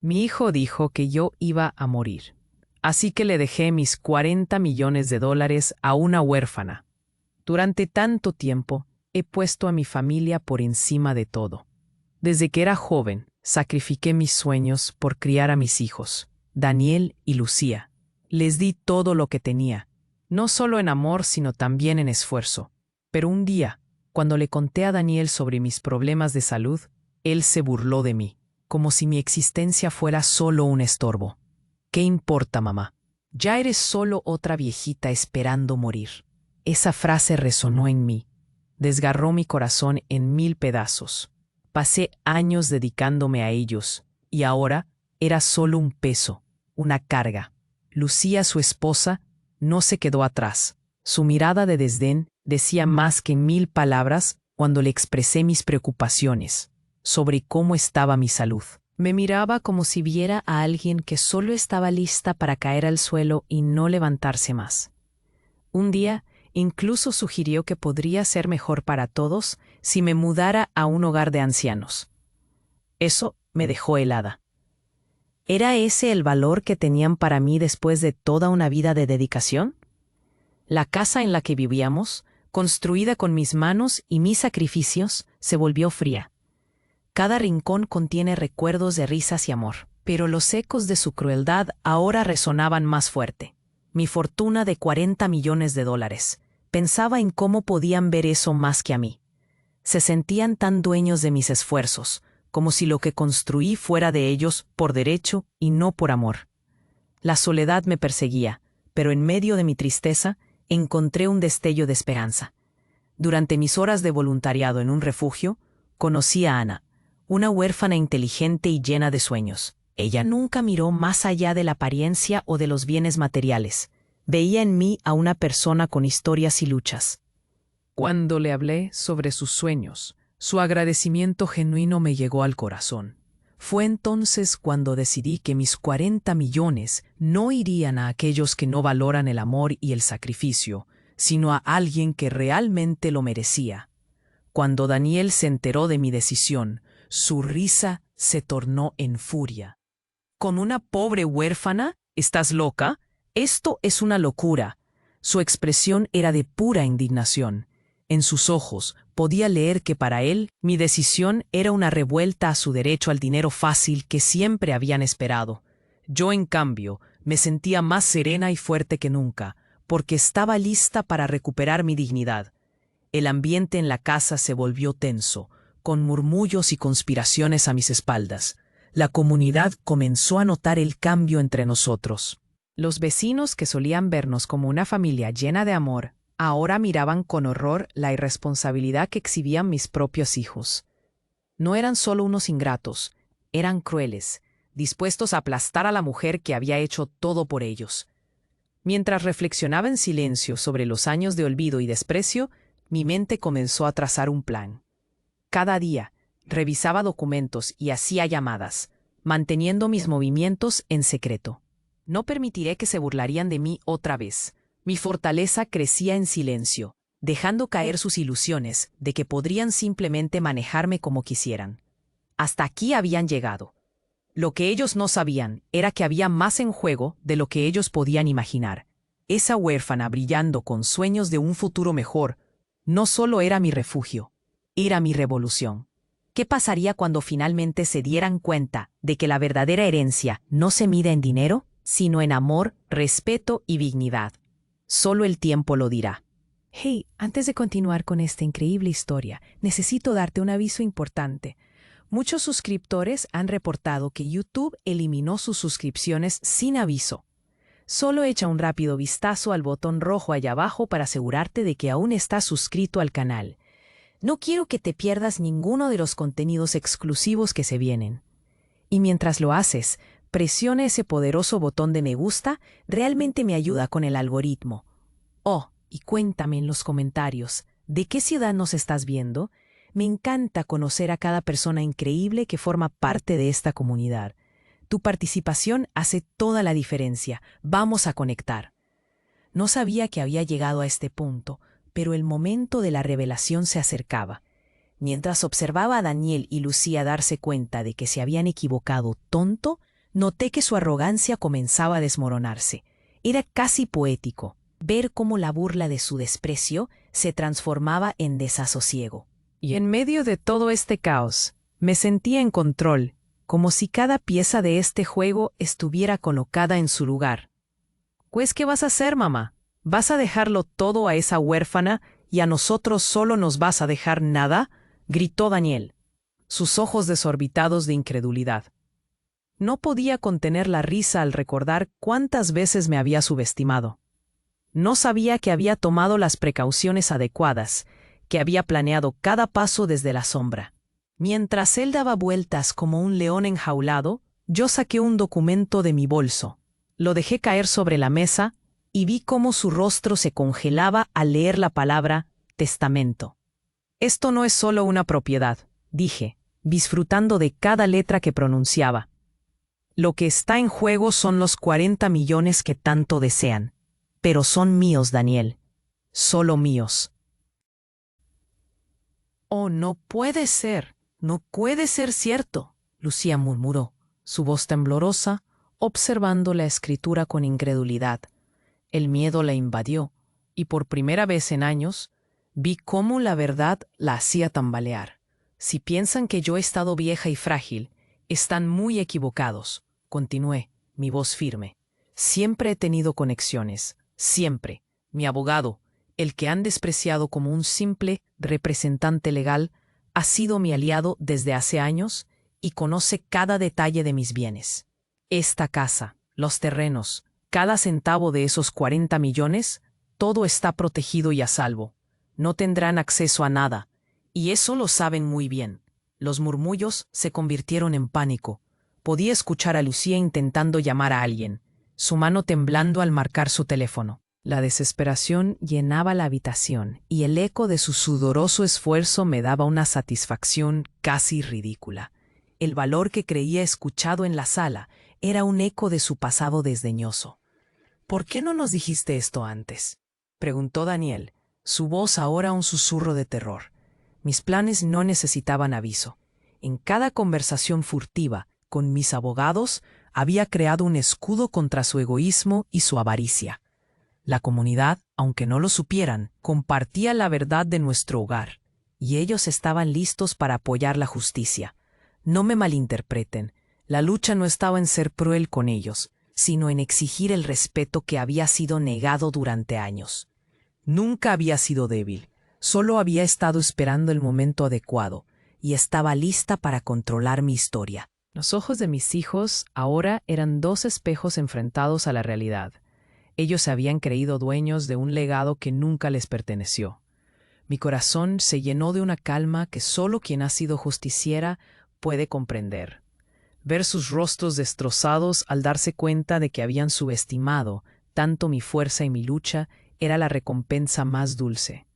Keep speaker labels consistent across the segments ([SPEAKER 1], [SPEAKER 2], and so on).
[SPEAKER 1] Mi hijo dijo que yo iba a morir. Así que le dejé mis 40 millones de dólares a una huérfana. Durante tanto tiempo he puesto a mi familia por encima de todo. Desde que era joven, sacrifiqué mis sueños por criar a mis hijos, Daniel y Lucía. Les di todo lo que tenía, no solo en amor, sino también en esfuerzo. Pero un día, cuando le conté a Daniel sobre mis problemas de salud, él se burló de mí, como si mi existencia fuera solo un estorbo. ¿Qué importa, mamá? Ya eres solo otra viejita esperando morir. Esa frase resonó en mí, desgarró mi corazón en 1000 pedazos. Pasé años dedicándome a ellos, y ahora era solo un peso, una carga. Lucía, su esposa, no se quedó atrás. Su mirada de desdén decía más que 1000 palabras cuando le expresé mis preocupaciones sobre cómo estaba mi salud. Me miraba como si viera a alguien que solo estaba lista para caer al suelo y no levantarse más. Un día, incluso sugirió que podría ser mejor para todos si me mudara a un hogar de ancianos. Eso me dejó helada. ¿Era ese el valor que tenían para mí después de toda una vida de dedicación? La casa en la que vivíamos, construida con mis manos y mis sacrificios, se volvió fría. Cada rincón contiene recuerdos de risas y amor, pero los ecos de su crueldad ahora resonaban más fuerte. Mi fortuna de 40 millones de dólares. Pensaba en cómo podían ver eso más que a mí. Se sentían tan dueños de mis esfuerzos, como si lo que construí fuera de ellos por derecho y no por amor. La soledad me perseguía, pero en medio de mi tristeza encontré un destello de esperanza. Durante mis horas de voluntariado en un refugio, conocí a Ana, una huérfana inteligente y llena de sueños. Ella nunca miró más allá de la apariencia o de los bienes materiales. Veía en mí a una persona con historias y luchas. Cuando le hablé sobre sus sueños, su agradecimiento genuino me llegó al corazón. Fue entonces cuando decidí que mis 40 millones no irían a aquellos que no valoran el amor y el sacrificio, sino a alguien que realmente lo merecía. Cuando Daniel se enteró de mi decisión, su risa se tornó en furia. ¿Con una pobre huérfana? ¿Estás loca? Esto es una locura. Su expresión era de pura indignación. En sus ojos podía leer que para él mi decisión era una revuelta a su derecho al dinero fácil que siempre habían esperado. Yo, en cambio, me sentía más serena y fuerte que nunca, porque estaba lista para recuperar mi dignidad. El ambiente en la casa se volvió tenso, con murmullos y conspiraciones a mis espaldas. La comunidad comenzó a notar el cambio entre nosotros. Los vecinos, que solían vernos como una familia llena de amor, ahora miraban con horror la irresponsabilidad que exhibían mis propios hijos. No eran solo unos ingratos, eran crueles, dispuestos a aplastar a la mujer que había hecho todo por ellos. Mientras reflexionaba en silencio sobre los años de olvido y desprecio, mi mente comenzó a trazar un plan. Cada día, revisaba documentos y hacía llamadas, manteniendo mis movimientos en secreto. No permitiré que se burlarían de mí otra vez. Mi fortaleza crecía en silencio, dejando caer sus ilusiones de que podrían simplemente manejarme como quisieran. Hasta aquí habían llegado. Lo que ellos no sabían era que había más en juego de lo que ellos podían imaginar. Esa huérfana brillando con sueños de un futuro mejor no solo era mi refugio, era mi revolución. ¿Qué pasaría cuando finalmente se dieran cuenta de que la verdadera herencia no se mide en dinero, sino en amor, respeto y dignidad? Solo el tiempo lo dirá. Hey, antes de continuar con esta increíble historia, necesito darte un aviso importante. Muchos suscriptores han reportado que YouTube eliminó sus suscripciones sin aviso. Solo echa un rápido vistazo al botón rojo allá abajo para asegurarte de que aún estás suscrito al canal. No quiero que te pierdas ninguno de los contenidos exclusivos que se vienen. Y mientras lo haces, presiona ese poderoso botón de me gusta, realmente me ayuda con el algoritmo. Oh, y cuéntame en los comentarios, ¿de qué ciudad nos estás viendo? Me encanta conocer a cada persona increíble que forma parte de esta comunidad. Tu participación hace toda la diferencia. Vamos a conectar. No sabía que había llegado a este punto, pero el momento de la revelación se acercaba. Mientras observaba a Daniel y Lucía darse cuenta de que se habían equivocado tonto,
[SPEAKER 2] Noté que su arrogancia comenzaba a desmoronarse. Era casi poético ver cómo la burla de su desprecio se transformaba en desasosiego.
[SPEAKER 1] Y en medio de todo este caos, me sentía en control, como si cada pieza de este juego estuviera colocada en su lugar. Pues, ¿qué vas a hacer, mamá? ¿Vas a dejarlo todo a esa huérfana y a nosotros solo nos vas a dejar nada? Gritó Daniel, sus ojos desorbitados de incredulidad. No podía contener la risa al recordar cuántas veces me había subestimado. No sabía que había tomado las precauciones adecuadas, que había planeado cada paso desde la sombra. Mientras él daba vueltas como un león enjaulado, yo saqué un documento de mi bolso. Lo dejé caer sobre la mesa y vi cómo su rostro se congelaba al leer la palabra testamento. Esto no es solo una propiedad, dije, disfrutando de cada letra que pronunciaba. Lo que está en juego son los 40 millones que tanto desean. Pero son míos, Daniel. Solo míos. Oh, no puede ser. No puede ser cierto, Lucía murmuró, su voz temblorosa, observando la escritura con incredulidad. El miedo la invadió, y por primera vez en años, vi cómo la verdad la hacía tambalear. Si piensan que yo he estado vieja y frágil, están muy equivocados, continué, mi voz firme. Siempre he tenido conexiones, siempre. Mi abogado, el que han despreciado como un simple representante legal, ha sido mi aliado desde hace años y conoce cada detalle de mis bienes. Esta casa, los terrenos, cada centavo de esos 40 millones, todo está protegido y a salvo. No tendrán acceso a nada, y eso lo saben muy bien. Los murmullos se convirtieron en pánico. Podía escuchar a Lucía intentando llamar a alguien, su mano temblando al marcar su teléfono. La desesperación llenaba la habitación y el eco de su sudoroso esfuerzo me daba una satisfacción casi ridícula. El valor que creía escuchado en la sala era un eco de su pasado desdeñoso. ¿Por qué no nos dijiste esto antes?, preguntó Daniel, su voz ahora un susurro de terror. Mis planes no necesitaban aviso. En cada conversación furtiva con mis abogados había creado un escudo contra su egoísmo y su avaricia. La comunidad, aunque no lo supieran, compartía la verdad de nuestro hogar, y ellos estaban listos para apoyar la justicia. No me malinterpreten, la lucha no estaba en ser cruel con ellos, sino en exigir el respeto que había sido negado durante años. Nunca había sido débil, solo había estado esperando el momento adecuado, y estaba lista para controlar mi historia. Los ojos de mis hijos ahora eran dos espejos enfrentados a la realidad. Ellos se habían creído dueños de un legado que nunca les perteneció. Mi corazón se llenó de una calma que solo quien ha sido justiciera puede comprender. Ver sus rostros destrozados al darse cuenta de que habían subestimado tanto mi fuerza y mi lucha era la recompensa más dulce.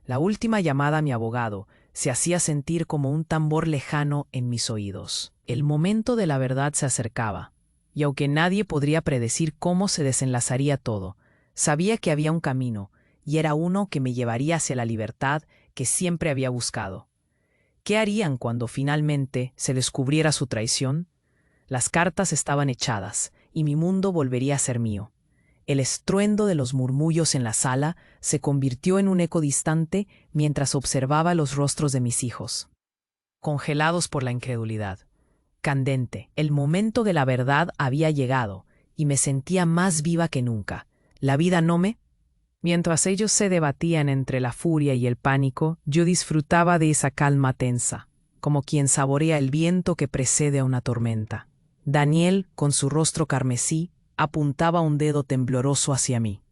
[SPEAKER 1] La última llamada a mi abogado se hacía sentir como un tambor lejano en mis oídos. El momento de la verdad se acercaba. Y aunque nadie podría predecir cómo se desenlazaría todo, sabía que había un camino, y era uno que me llevaría hacia la libertad que siempre había buscado. ¿Qué harían cuando finalmente se descubriera su traición? Las cartas estaban echadas, y mi mundo volvería a ser mío. El estruendo de los murmullos en la sala se convirtió en un eco distante mientras observaba los rostros de mis hijos, congelados por la incredulidad. Candente, el momento de la verdad había llegado, y me sentía más viva que nunca. La vida no me... Mientras ellos se debatían entre la furia y el pánico, yo disfrutaba de esa calma tensa, como quien saborea el viento que precede a una tormenta. Daniel, con su rostro carmesí, apuntaba un dedo tembloroso hacia mí.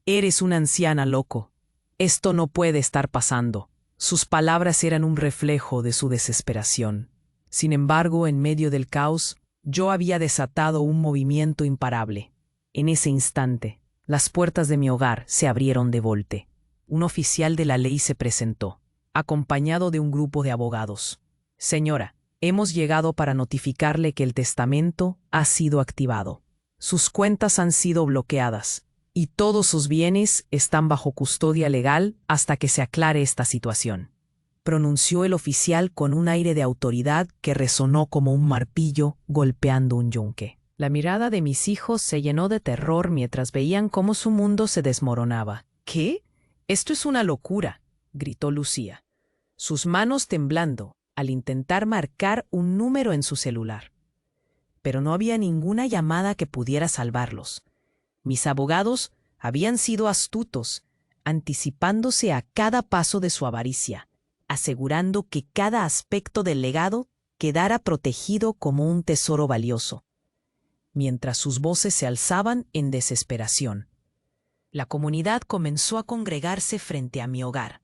[SPEAKER 1] «Eres una anciana, loco. Esto no puede estar pasando». Sus palabras eran un reflejo de su desesperación. Sin embargo, en medio del caos, yo había desatado un movimiento imparable. En ese instante, las puertas de mi hogar se abrieron de golpe. Un oficial de la ley se presentó, acompañado de un grupo de abogados. «Señora, hemos llegado para notificarle que el testamento ha sido activado. Sus cuentas han sido bloqueadas, y todos sus bienes están bajo custodia legal hasta que se aclare esta situación».
[SPEAKER 2] pronunció el oficial con un aire de autoridad que resonó como un martillo golpeando un yunque.
[SPEAKER 1] La mirada de mis hijos se llenó de terror mientras veían cómo su mundo se desmoronaba. ¿Qué? Esto es una locura, gritó Lucía, sus manos temblando al intentar marcar un número en su celular. Pero no había ninguna llamada que pudiera salvarlos. Mis abogados habían sido astutos, anticipándose a cada paso de su avaricia, asegurando que cada aspecto del legado quedara protegido como un tesoro valioso, mientras sus voces se alzaban en desesperación. La comunidad comenzó a congregarse frente a mi hogar.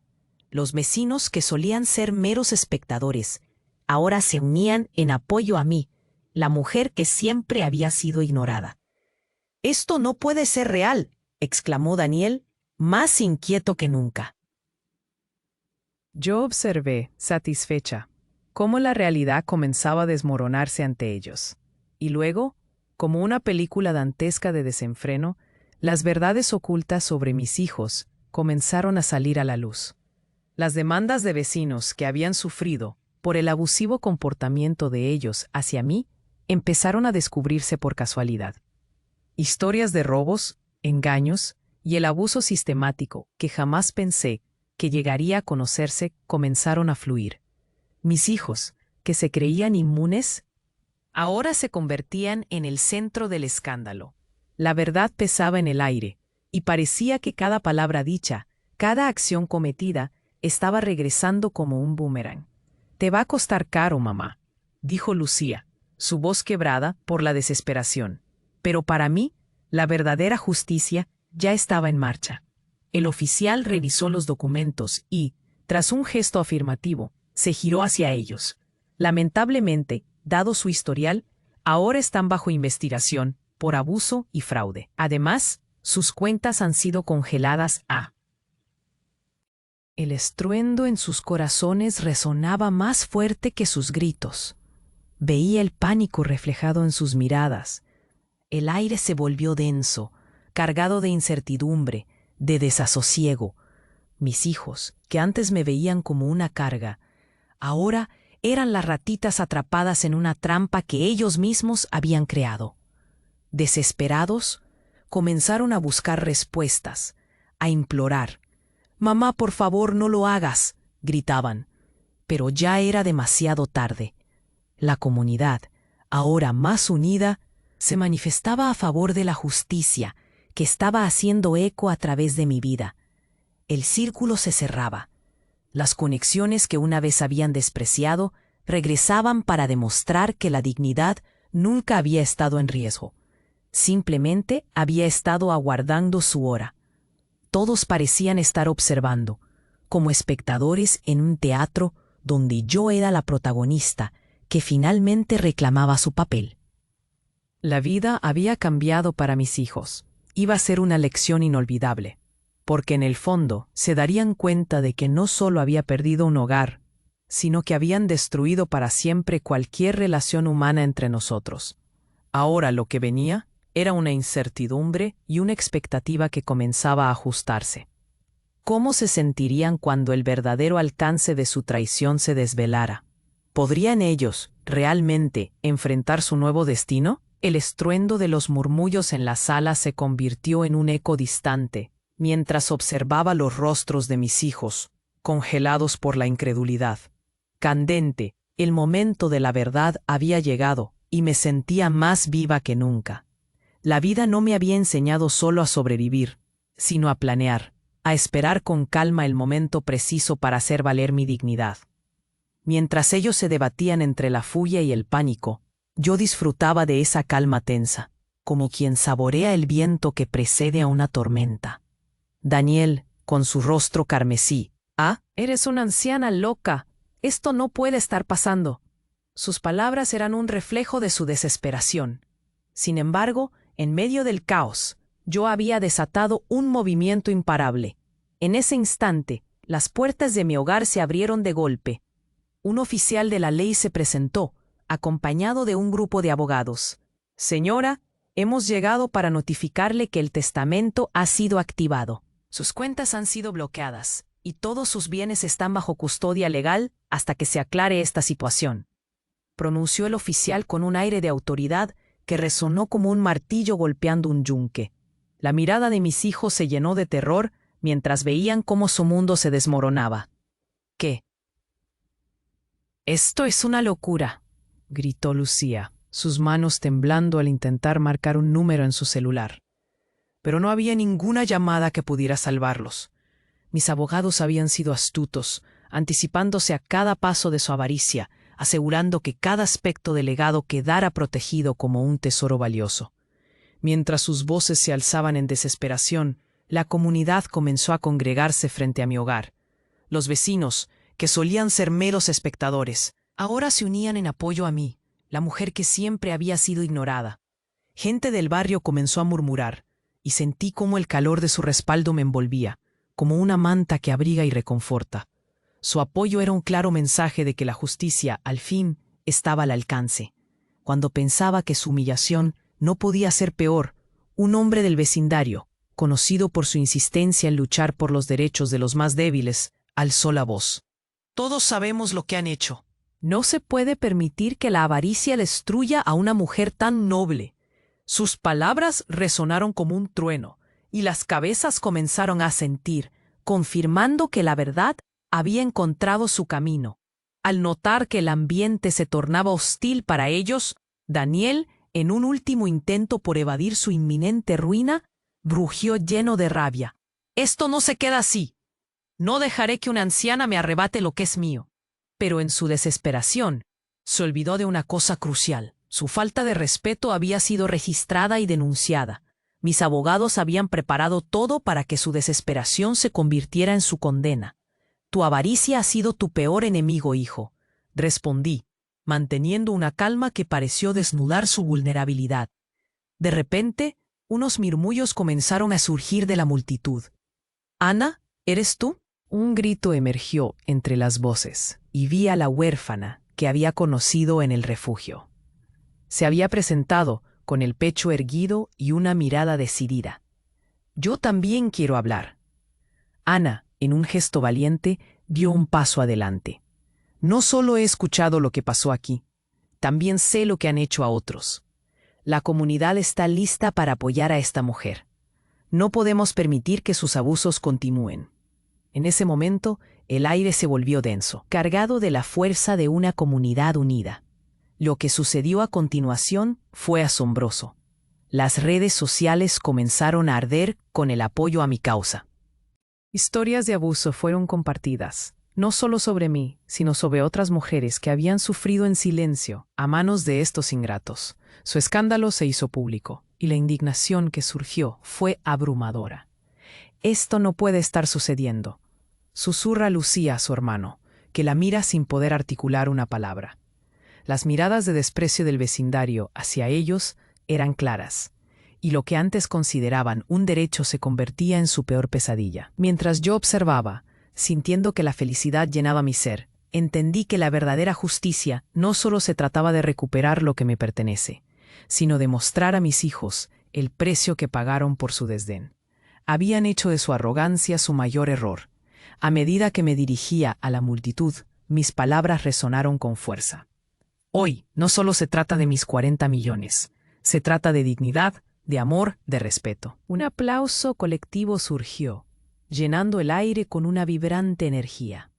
[SPEAKER 1] Los vecinos, que solían ser meros espectadores, ahora se unían en apoyo a mí, la mujer que siempre había sido ignorada. «Esto no puede ser real», exclamó Daniel, más inquieto que nunca. Yo observé, satisfecha, cómo la realidad comenzaba a desmoronarse ante ellos. Y luego, como una película dantesca de desenfreno, las verdades ocultas sobre mis hijos comenzaron a salir a la luz. Las demandas de vecinos que habían sufrido por el abusivo comportamiento de ellos hacia mí empezaron a descubrirse por casualidad. Historias de robos, engaños y el abuso sistemático que jamás pensé que llegaría a conocerse comenzaron a fluir. Mis hijos, que se creían inmunes, ahora se convertían en el centro del escándalo. La verdad pesaba en el aire, y parecía que cada palabra dicha, cada acción cometida, estaba regresando como un boomerang. «Te va a costar caro, mamá», dijo Lucía, su voz quebrada por la desesperación. Pero para mí, la verdadera justicia ya estaba en marcha. El oficial revisó los documentos y, tras un gesto afirmativo, se giró hacia ellos. Lamentablemente, dado su historial, ahora están bajo investigación por abuso y fraude. Además, sus cuentas han sido congeladas a... El estruendo en sus corazones resonaba más fuerte que sus gritos. Veía el pánico reflejado en sus miradas. El aire se volvió denso, cargado de incertidumbre, de desasosiego. Mis hijos, que antes me veían como una carga, ahora eran las ratitas atrapadas en una trampa que ellos mismos habían creado. Desesperados, comenzaron a buscar respuestas, a implorar. «Mamá, por favor, no lo hagas», gritaban. Pero ya era demasiado tarde. La comunidad, ahora más unida, se manifestaba a favor de la justicia, que estaba haciendo eco a través de mi vida. El círculo se cerraba. Las conexiones que una vez habían despreciado regresaban para demostrar que la dignidad nunca había estado en riesgo. Simplemente había estado aguardando su hora. Todos parecían estar observando, como espectadores en un teatro donde yo era la protagonista, que finalmente reclamaba su papel. La vida había cambiado para mis hijos. Iba a ser una lección inolvidable, porque en el fondo se darían cuenta de que no solo había perdido un hogar, sino que habían destruido para siempre cualquier relación humana entre nosotros. Ahora lo que venía era una incertidumbre y una expectativa que comenzaba a ajustarse. ¿Cómo se sentirían cuando el verdadero alcance de su traición se desvelara? ¿Podrían ellos, realmente, enfrentar su nuevo destino? El estruendo de los murmullos en la sala se convirtió en un eco distante, mientras observaba los rostros de mis hijos, congelados por la incredulidad. Candente, el momento de la verdad había llegado, y me sentía más viva que nunca. La vida no me había enseñado solo a sobrevivir, sino a planear, a esperar con calma el momento preciso para hacer valer mi dignidad. Mientras ellos se debatían entre la furia y el pánico, yo disfrutaba de esa calma tensa, como quien saborea el viento que precede a una tormenta. Daniel, con su rostro carmesí, «Ah, eres una anciana loca. Esto no puede estar pasando». Sus palabras eran un reflejo de su desesperación. Sin embargo, en medio del caos, yo había desatado un movimiento imparable. En ese instante, las puertas de mi hogar se abrieron de golpe. Un oficial de la ley se presentó, acompañado de un grupo de abogados. «Señora, hemos llegado para notificarle que el testamento ha sido activado. Sus cuentas han sido bloqueadas,
[SPEAKER 2] y todos sus bienes están bajo custodia legal hasta que se aclare esta situación», pronunció el oficial con un aire de autoridad que resonó como un martillo golpeando un yunque. La mirada de mis hijos se llenó de terror mientras veían cómo su mundo se desmoronaba. «¿Qué? Esto es una locura», gritó Lucía, sus manos temblando al intentar marcar un número en su celular. Pero no había ninguna llamada que pudiera salvarlos. Mis abogados habían sido astutos, anticipándose a cada paso de su avaricia, asegurando que cada aspecto del legado quedara protegido como un tesoro valioso. Mientras sus voces se alzaban en desesperación, la comunidad comenzó a congregarse frente a mi hogar. Los vecinos, que solían ser meros espectadores, ahora se unían en apoyo a mí, la mujer que siempre había sido ignorada. Gente del barrio comenzó a murmurar, y sentí cómo el calor de su respaldo me envolvía, como una manta que abriga y reconforta. Su apoyo era un claro mensaje de que la justicia, al fin, estaba al alcance. Cuando pensaba que su humillación no podía ser peor, un hombre del vecindario, conocido por su insistencia en luchar por los derechos de los más débiles, alzó la voz. «Todos sabemos lo que han hecho. No se puede permitir que la avaricia destruya a una mujer tan noble». Sus palabras resonaron como un trueno, y las cabezas comenzaron a asentir, confirmando que la verdad había encontrado su camino. Al notar que el ambiente se tornaba hostil para ellos, Daniel, en un último intento por evadir su inminente ruina, rugió lleno de rabia. «Esto no se queda así. No dejaré que una anciana me arrebate lo que es mío». Pero en su desesperación, se olvidó de una cosa crucial. Su falta de respeto había sido registrada y denunciada. Mis abogados habían preparado todo para que su desesperación se convirtiera en su condena. «Tu avaricia ha sido tu peor enemigo, hijo», respondí, manteniendo una calma que pareció desnudar su vulnerabilidad. De repente, unos murmullos comenzaron a surgir de la multitud. «Ana, ¿eres tú?». Un grito emergió entre las voces, y vi a la huérfana que había conocido en el refugio. Se había presentado con el pecho erguido y una mirada decidida. «Yo también quiero hablar». Ana, en un gesto valiente, dio un paso adelante. «No solo he escuchado lo que pasó aquí, también sé lo que han hecho a otros. La comunidad está lista para apoyar a esta mujer. No podemos permitir que sus abusos continúen». En ese momento, el aire se volvió denso, cargado de la fuerza de una comunidad unida. Lo que sucedió a continuación fue asombroso. Las redes sociales comenzaron a arder con el apoyo a mi causa. Historias de abuso fueron compartidas, no solo sobre mí, sino sobre otras mujeres que habían sufrido en silencio a manos de estos ingratos. Su escándalo se hizo público, y la indignación que surgió fue abrumadora. «Esto no puede estar sucediendo», susurra Lucía a su hermano, que la mira sin poder articular una palabra. Las miradas de desprecio del vecindario hacia ellos eran claras, y lo que antes consideraban un derecho se convertía en su peor pesadilla. Mientras yo observaba, sintiendo que la felicidad llenaba mi ser, entendí que la verdadera justicia no solo se trataba de recuperar lo que me pertenece, sino de mostrar a mis hijos el precio que pagaron por su desdén. Habían hecho de su arrogancia su mayor error. A medida que me dirigía a la multitud, mis palabras resonaron con fuerza. Hoy no solo se trata de mis 40 millones, se trata de dignidad, de amor, de respeto. Un aplauso colectivo surgió, llenando el aire con una vibrante energía.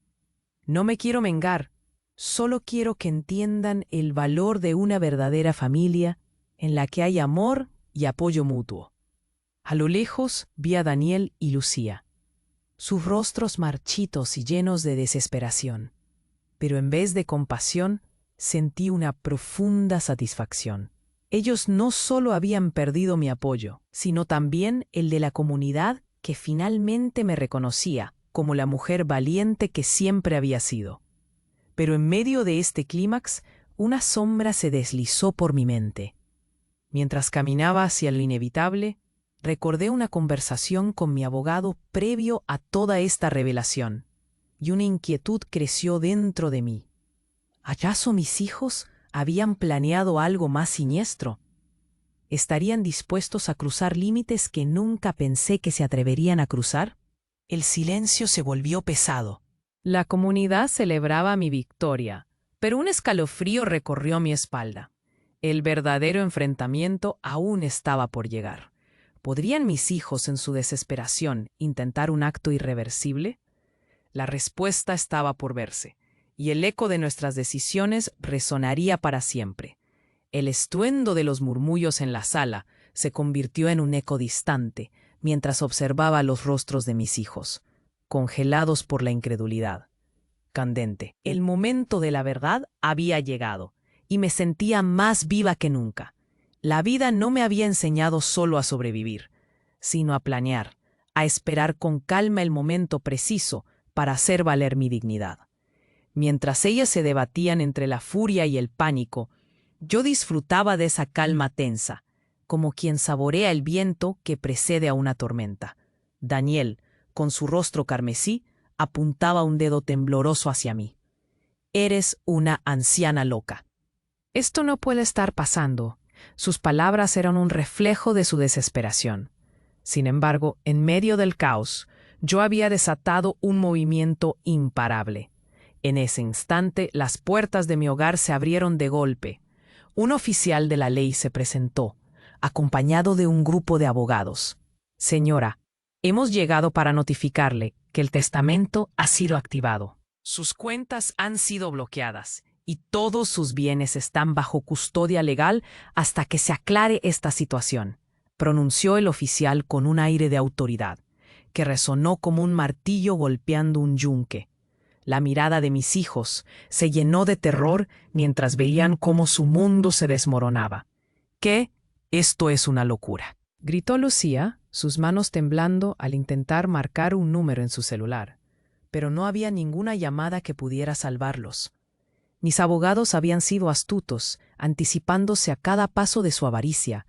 [SPEAKER 2] No me quiero vengar, solo quiero que entiendan el valor de una verdadera familia en la que hay amor y apoyo mutuo. A lo lejos vi a Daniel y Lucía, sus rostros marchitos y llenos de desesperación, pero en vez de compasión, sentí una profunda satisfacción. Ellos no solo habían perdido mi apoyo, sino también el de la comunidad que finalmente me reconocía como la mujer valiente que siempre había sido. Pero en medio de este clímax, una sombra se deslizó por mi mente. Mientras caminaba hacia lo inevitable, recordé una conversación con mi abogado previo a toda esta revelación, y una inquietud creció dentro de mí. ¿Acaso mis hijos habían planeado algo más siniestro? ¿Estarían dispuestos a cruzar límites que nunca pensé que se atreverían a cruzar? El silencio se volvió pesado.
[SPEAKER 1] La comunidad celebraba mi victoria, pero un escalofrío recorrió mi espalda. El verdadero enfrentamiento aún estaba por llegar. ¿Podrían mis hijos, en su desesperación, intentar un acto irreversible? La respuesta estaba por verse, y el eco de nuestras decisiones resonaría para siempre. El estruendo de los murmullos en la sala se convirtió en un eco distante, mientras observaba los rostros de mis hijos, congelados por la incredulidad. Candente, el momento de la verdad había llegado, y me sentía más viva que nunca. La vida no me había enseñado solo a sobrevivir, sino a planear, a esperar con calma el momento preciso para hacer valer mi dignidad. Mientras ellas se debatían entre la furia y el pánico, yo disfrutaba de esa calma tensa, como quien saborea el viento que precede a una tormenta. Daniel, con su rostro carmesí, apuntaba un dedo tembloroso hacia mí. «Eres una anciana loca». Esto no puede estar pasando. Sus palabras eran un reflejo de su desesperación. Sin embargo, en medio del caos, yo había desatado un movimiento imparable. En ese instante, las puertas de mi hogar se abrieron de golpe. Un oficial de la ley se presentó, acompañado de un grupo de abogados. «Señora, hemos llegado para notificarle que el testamento ha sido activado. Sus cuentas han sido bloqueadas y todos sus bienes están bajo custodia legal hasta que se aclare esta situación», pronunció el oficial con un aire de autoridad, que resonó como un martillo golpeando un yunque. La mirada de mis hijos se llenó de terror mientras veían cómo su mundo se desmoronaba. «¿Qué? Esto es una locura», gritó Lucía, sus manos temblando al intentar marcar un número en su celular. Pero no había ninguna llamada que pudiera salvarlos. Mis abogados habían sido astutos, anticipándose a cada paso de su avaricia,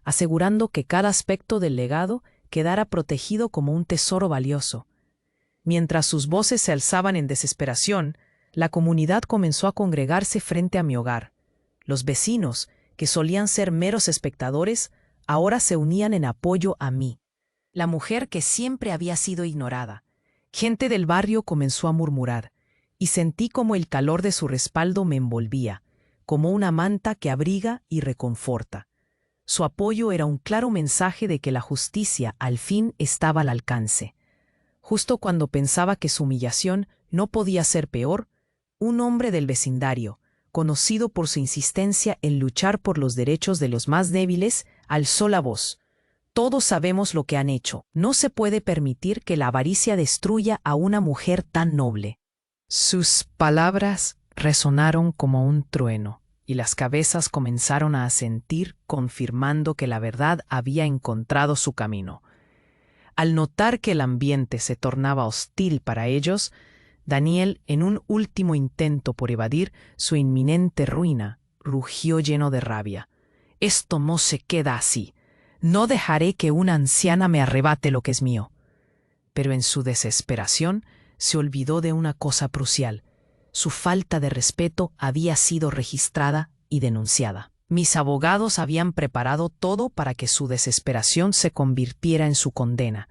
[SPEAKER 1] asegurando que cada aspecto del legado quedara protegido como un tesoro valioso. Mientras sus voces se alzaban en desesperación, la comunidad comenzó a congregarse frente a mi hogar. Los vecinos, que solían ser meros espectadores, ahora se unían en apoyo a mí, la mujer que siempre había sido ignorada. Gente del barrio comenzó a murmurar, y sentí como el calor de su respaldo me envolvía, como una manta que abriga y reconforta. Su apoyo era un claro mensaje de que la justicia al fin estaba al alcance. Justo cuando pensaba que su humillación no podía ser peor, un hombre del vecindario, conocido por su insistencia en luchar por los derechos de los más débiles, alzó la voz. «Todos sabemos lo que han hecho. No se puede permitir que la avaricia destruya a una mujer tan noble». Sus palabras resonaron como un trueno, y las cabezas comenzaron a asentir, confirmando que la verdad había encontrado su camino. Al notar que el ambiente se tornaba hostil para ellos, Daniel, en un último intento por evadir su inminente ruina, rugió lleno de rabia. «Esto no se queda así. No dejaré que una anciana me arrebate lo que es mío». Pero en su desesperación se olvidó de una cosa crucial. Su falta de respeto había sido registrada y denunciada. Mis abogados habían preparado todo para que su desesperación se convirtiera en su condena.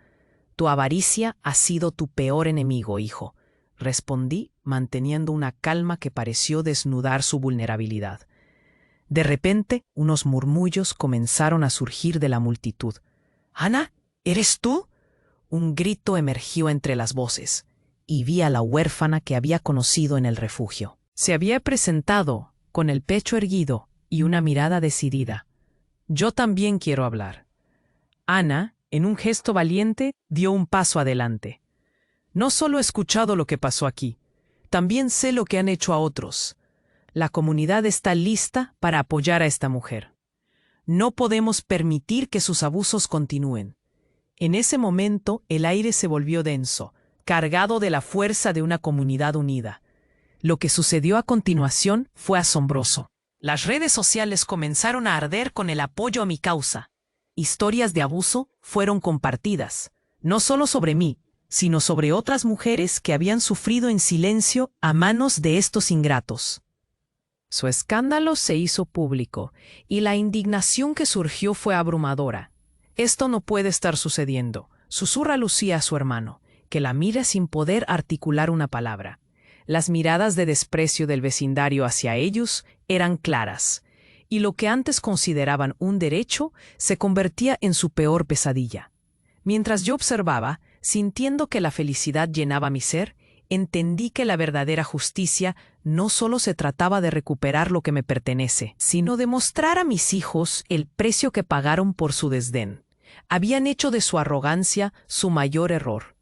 [SPEAKER 1] «Tu avaricia ha sido tu peor enemigo, hijo», respondí, manteniendo una calma que pareció desnudar su vulnerabilidad. De repente, unos murmullos comenzaron a surgir de la multitud. «¿Ana? ¿Eres tú?». Un grito emergió entre las voces, y vi a la huérfana que había conocido en el refugio. Se había presentado, con el pecho erguido y una mirada decidida. «Yo también quiero hablar». Ana, en un gesto valiente, dio un paso adelante. «No solo he escuchado lo que pasó aquí, también sé lo que han hecho a otros. La comunidad está lista para apoyar a esta mujer. No podemos permitir que sus abusos continúen». En ese momento el aire se volvió denso, cargado de la fuerza de una comunidad unida. Lo que sucedió a continuación fue asombroso. Las redes sociales comenzaron a arder con el apoyo a mi causa. Historias de abuso fueron compartidas, no solo sobre mí, sino sobre otras mujeres que habían sufrido en silencio a manos de estos ingratos. Su escándalo se hizo público, y la indignación que surgió fue abrumadora. «Esto no puede estar sucediendo», susurra Lucía a su hermano, que la mira sin poder articular una palabra. Las miradas de desprecio del vecindario hacia ellos eran claras, y lo que antes consideraban un derecho se convertía en su peor pesadilla. Mientras yo observaba, sintiendo que la felicidad llenaba mi ser, entendí que la verdadera justicia no solo se trataba de recuperar lo que me pertenece, sino de mostrar a mis hijos el precio que pagaron por su desdén. Habían hecho de su arrogancia su mayor error.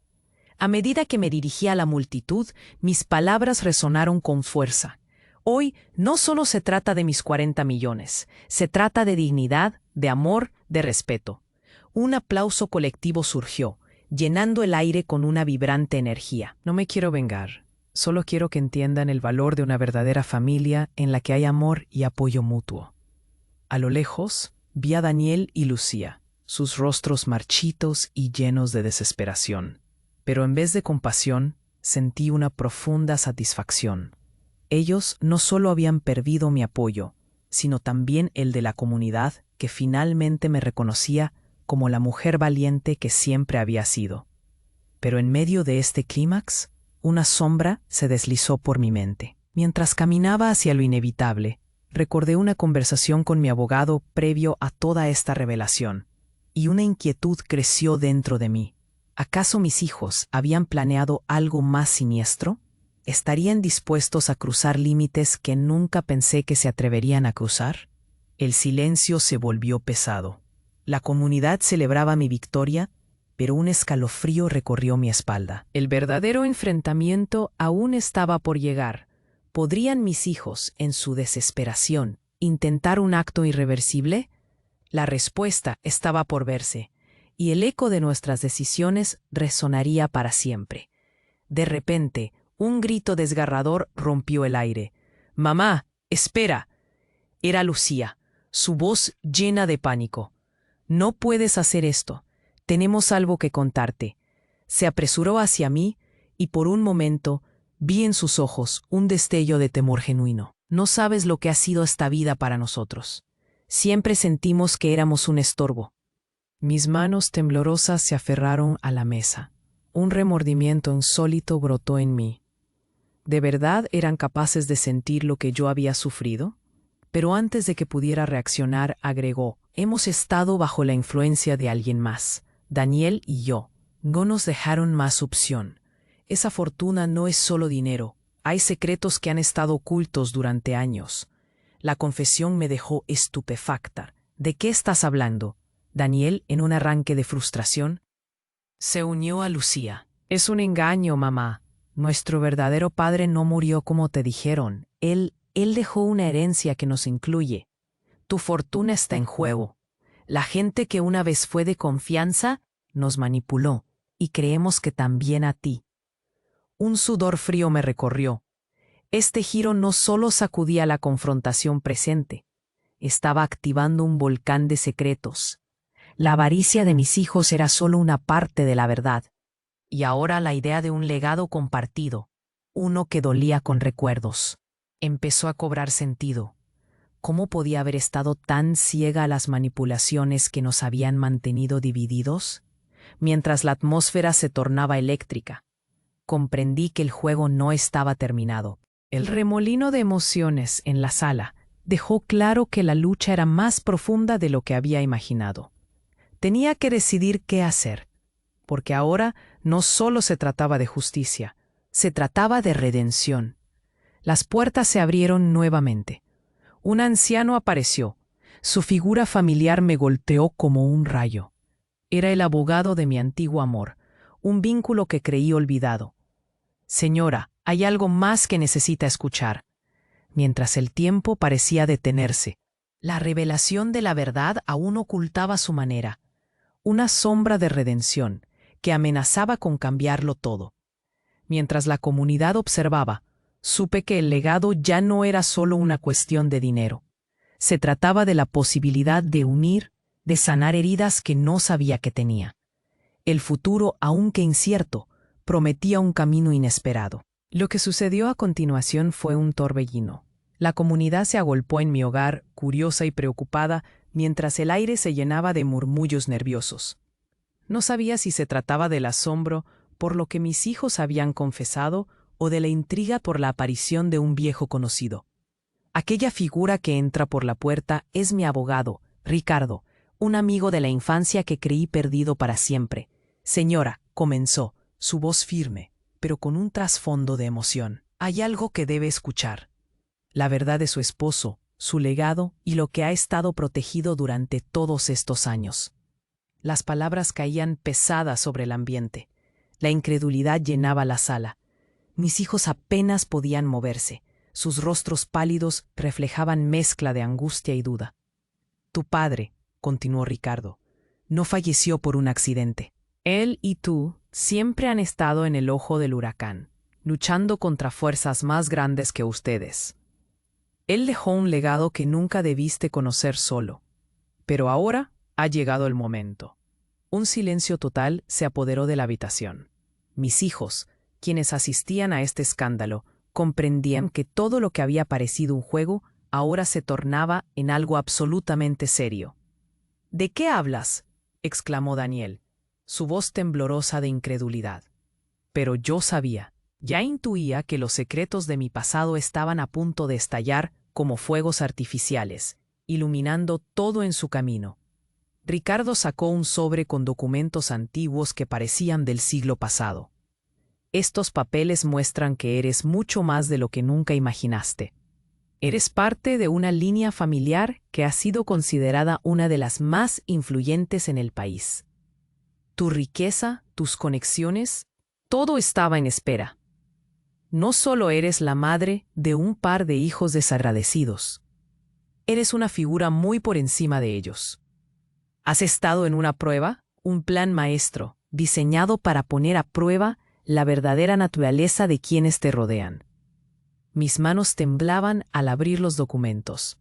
[SPEAKER 1] A medida que me dirigía a la multitud, mis palabras resonaron con fuerza. Hoy no solo se trata de mis 40 millones, se trata de dignidad, de amor, de respeto. Un aplauso colectivo surgió, llenando el aire con una vibrante energía.
[SPEAKER 2] No me quiero vengar, solo quiero que entiendan el valor de una verdadera familia en la que hay amor y apoyo mutuo. A lo lejos, vi a Daniel y Lucía, sus rostros marchitos y llenos de desesperación. Pero en vez de compasión, sentí una profunda satisfacción. Ellos no solo habían perdido mi apoyo, sino también el de la comunidad que finalmente me reconocía como la mujer valiente que siempre había sido. Pero en medio de este clímax, una sombra se deslizó por mi mente. Mientras caminaba hacia lo inevitable, recordé una conversación con mi abogado previo a toda esta revelación, y una inquietud creció dentro de mí. ¿Acaso mis hijos habían planeado algo más siniestro? ¿Estarían dispuestos a cruzar límites que nunca pensé que se atreverían a cruzar? El silencio se volvió pesado. La comunidad celebraba mi victoria, pero un escalofrío recorrió mi espalda. El verdadero enfrentamiento aún estaba por llegar. ¿Podrían mis hijos, en su desesperación, intentar un acto irreversible? La respuesta estaba por verse, y el eco de nuestras decisiones resonaría para siempre. De repente, un grito desgarrador rompió el aire. «¡Mamá, espera!». Era Lucía, su voz llena de pánico. «No puedes hacer esto. Tenemos algo que contarte». Se apresuró hacia mí y por un momento vi en sus ojos un destello de temor genuino. «No sabes lo que ha sido esta vida para nosotros. Siempre sentimos que éramos un estorbo». Mis manos temblorosas se aferraron a la mesa. Un remordimiento insólito brotó en mí. ¿De verdad eran capaces de sentir lo que yo había sufrido? Pero antes de que pudiera reaccionar, agregó: «Hemos estado bajo la influencia de alguien más, Daniel y yo. No nos dejaron más opción. Esa fortuna no es solo dinero. Hay secretos que han estado ocultos durante años». La confesión me dejó estupefacta. «¿De qué estás hablando?». Daniel, en un arranque de frustración, se unió a Lucía. «Es un engaño, mamá. Nuestro verdadero padre no murió como te dijeron. Él dejó una herencia que nos incluye. Tu fortuna está en juego. La gente que una vez fue de confianza nos manipuló, y creemos que también a ti». Un sudor frío me recorrió. Este giro no solo sacudía la confrontación presente, estaba activando un volcán de secretos. La avaricia de mis hijos era solo una parte de la verdad. Y ahora la idea de un legado compartido, uno que dolía con recuerdos, empezó a cobrar sentido. ¿Cómo podía haber estado tan ciega a las manipulaciones que nos habían mantenido divididos? Mientras la atmósfera se tornaba eléctrica, comprendí que el juego no estaba terminado. El remolino de emociones en la sala dejó claro que la lucha era más profunda de lo que había imaginado. Tenía que decidir qué hacer, porque ahora no solo se trataba de justicia, se trataba de redención. Las puertas se abrieron nuevamente. Un anciano apareció. Su figura familiar me golpeó como un rayo. Era el abogado de mi antiguo amor, un vínculo que creí olvidado. «Señora, hay algo más que necesita escuchar». Mientras el tiempo parecía detenerse, la revelación de la verdad aún ocultaba su manera, una sombra de redención que amenazaba con cambiarlo todo. Mientras la comunidad observaba, supe que el legado ya no era solo una cuestión de dinero. Se trataba de la posibilidad de unir, de sanar heridas que no sabía que tenía. El futuro, aunque incierto, prometía un camino inesperado. Lo que sucedió a continuación fue un torbellino. La comunidad se agolpó en mi hogar, curiosa y preocupada, mientras el aire se llenaba de murmullos nerviosos. No sabía si se trataba del asombro por lo que mis hijos habían confesado o de la intriga por la aparición de un viejo conocido. Aquella figura que entra por la puerta es mi abogado, Ricardo, un amigo de la infancia que creí perdido para siempre. Señora, comenzó, su voz firme, pero con un trasfondo de emoción. Hay algo que debe escuchar. La verdad de su esposo, su legado y lo que ha estado protegido durante todos estos años. Las palabras caían pesadas sobre el ambiente. La incredulidad llenaba la sala. Mis hijos apenas podían moverse. Sus rostros pálidos reflejaban mezcla de angustia y duda. Tu padre, continuó Ricardo, no falleció por un accidente. Él y tú siempre han estado en el ojo del huracán, luchando contra fuerzas más grandes que ustedes. Él dejó un legado que nunca debiste conocer solo. Pero ahora ha llegado el momento. Un silencio total se apoderó de la habitación. Mis hijos, quienes asistían a este escándalo, comprendían que todo lo que había parecido un juego ahora se tornaba en algo absolutamente serio. ¿De qué hablas?, exclamó Daniel, su voz temblorosa de incredulidad. Pero yo sabía, ya intuía que los secretos de mi pasado estaban a punto de estallar como fuegos artificiales, iluminando todo en su camino. Ricardo sacó un sobre con documentos antiguos que parecían del siglo pasado. Estos papeles muestran que eres mucho más de lo que nunca imaginaste. Eres parte de una línea familiar que ha sido considerada una de las más influyentes en el país. Tu riqueza, tus conexiones, todo estaba en espera. No solo eres la madre de un par de hijos desagradecidos. Eres una figura muy por encima de ellos. Has estado en una prueba, un plan maestro, diseñado para poner a prueba la verdadera naturaleza de quienes te rodean. Mis manos temblaban al abrir los documentos.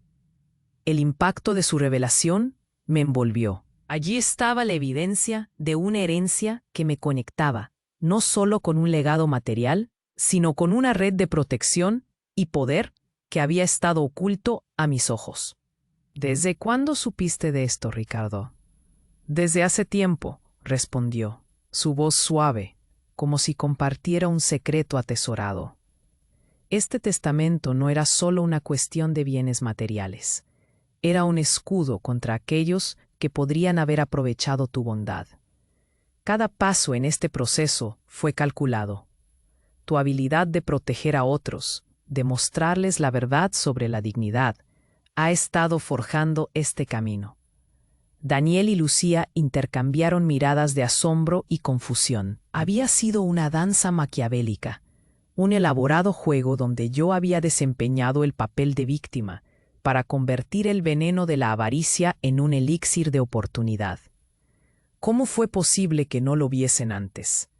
[SPEAKER 2] El impacto de su revelación me envolvió. Allí estaba la evidencia de una herencia que me conectaba, no solo con un legado material, sino con una red de protección y poder que había estado oculto a mis ojos. ¿Desde cuándo supiste de esto, Ricardo? Desde hace tiempo, respondió, su voz suave, como si compartiera un secreto atesorado. Este testamento no era solo una cuestión de bienes materiales. Era un escudo contra aquellos que podrían haber aprovechado tu bondad. Cada paso en este proceso fue calculado. Tu habilidad de proteger a otros, de mostrarles la verdad sobre la dignidad, ha estado forjando este camino. Daniel y Lucía intercambiaron miradas de asombro y confusión. Había sido una danza maquiavélica, un elaborado juego donde yo había desempeñado el papel de víctima para convertir el veneno de la avaricia en un elixir de oportunidad. ¿Cómo fue posible que no lo viesen antes?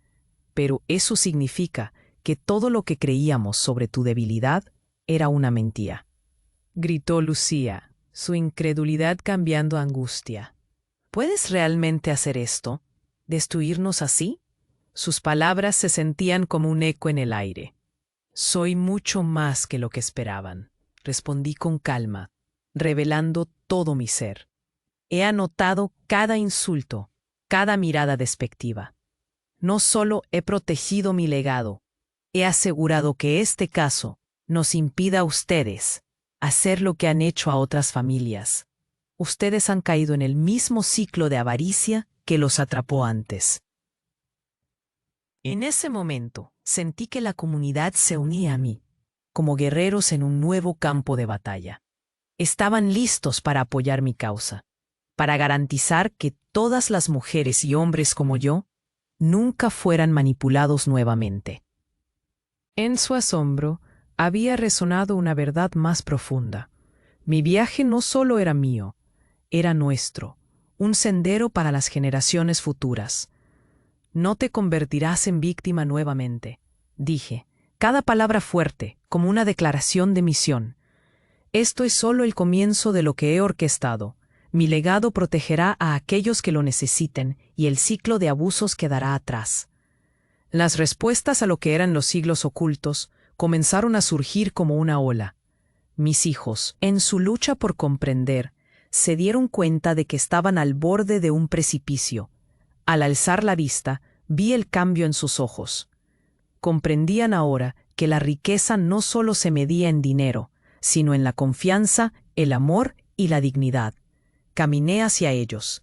[SPEAKER 2] Pero eso significa que todo lo que creíamos sobre tu debilidad era una mentira. Gritó Lucía, su incredulidad cambiando a angustia. ¿Puedes realmente hacer esto? ¿Destruirnos así? Sus palabras se sentían como un eco en el aire. Soy mucho más que lo que esperaban, respondí con calma, revelando todo mi ser. He anotado cada insulto, cada mirada despectiva. No solo he protegido mi legado, he asegurado que este caso nos impida a ustedes hacer lo que han hecho a otras familias. Ustedes han caído en el mismo ciclo de avaricia que los atrapó antes. En ese momento, sentí que la comunidad se unía a mí, como guerreros en un nuevo campo de batalla. Estaban listos para apoyar mi causa, para garantizar que todas las mujeres y hombres como yo nunca fueran manipulados nuevamente. En su asombro, había resonado una verdad más profunda. Mi viaje no solo era mío, era nuestro, un sendero para las generaciones futuras. No te convertirás en víctima nuevamente, dije, cada palabra fuerte, como una declaración de misión. Esto es solo el comienzo de lo que he orquestado. Mi legado protegerá a aquellos que lo necesiten y el ciclo de abusos quedará atrás. Las respuestas a lo que eran los siglos ocultos comenzaron a surgir como una ola. Mis hijos, en su lucha por comprender, se dieron cuenta de que estaban al borde de un precipicio. Al alzar la vista,
[SPEAKER 1] Vi el cambio en sus ojos. Comprendían ahora que la riqueza no solo se medía en dinero, sino en la confianza, el amor y la dignidad. Caminé hacia ellos,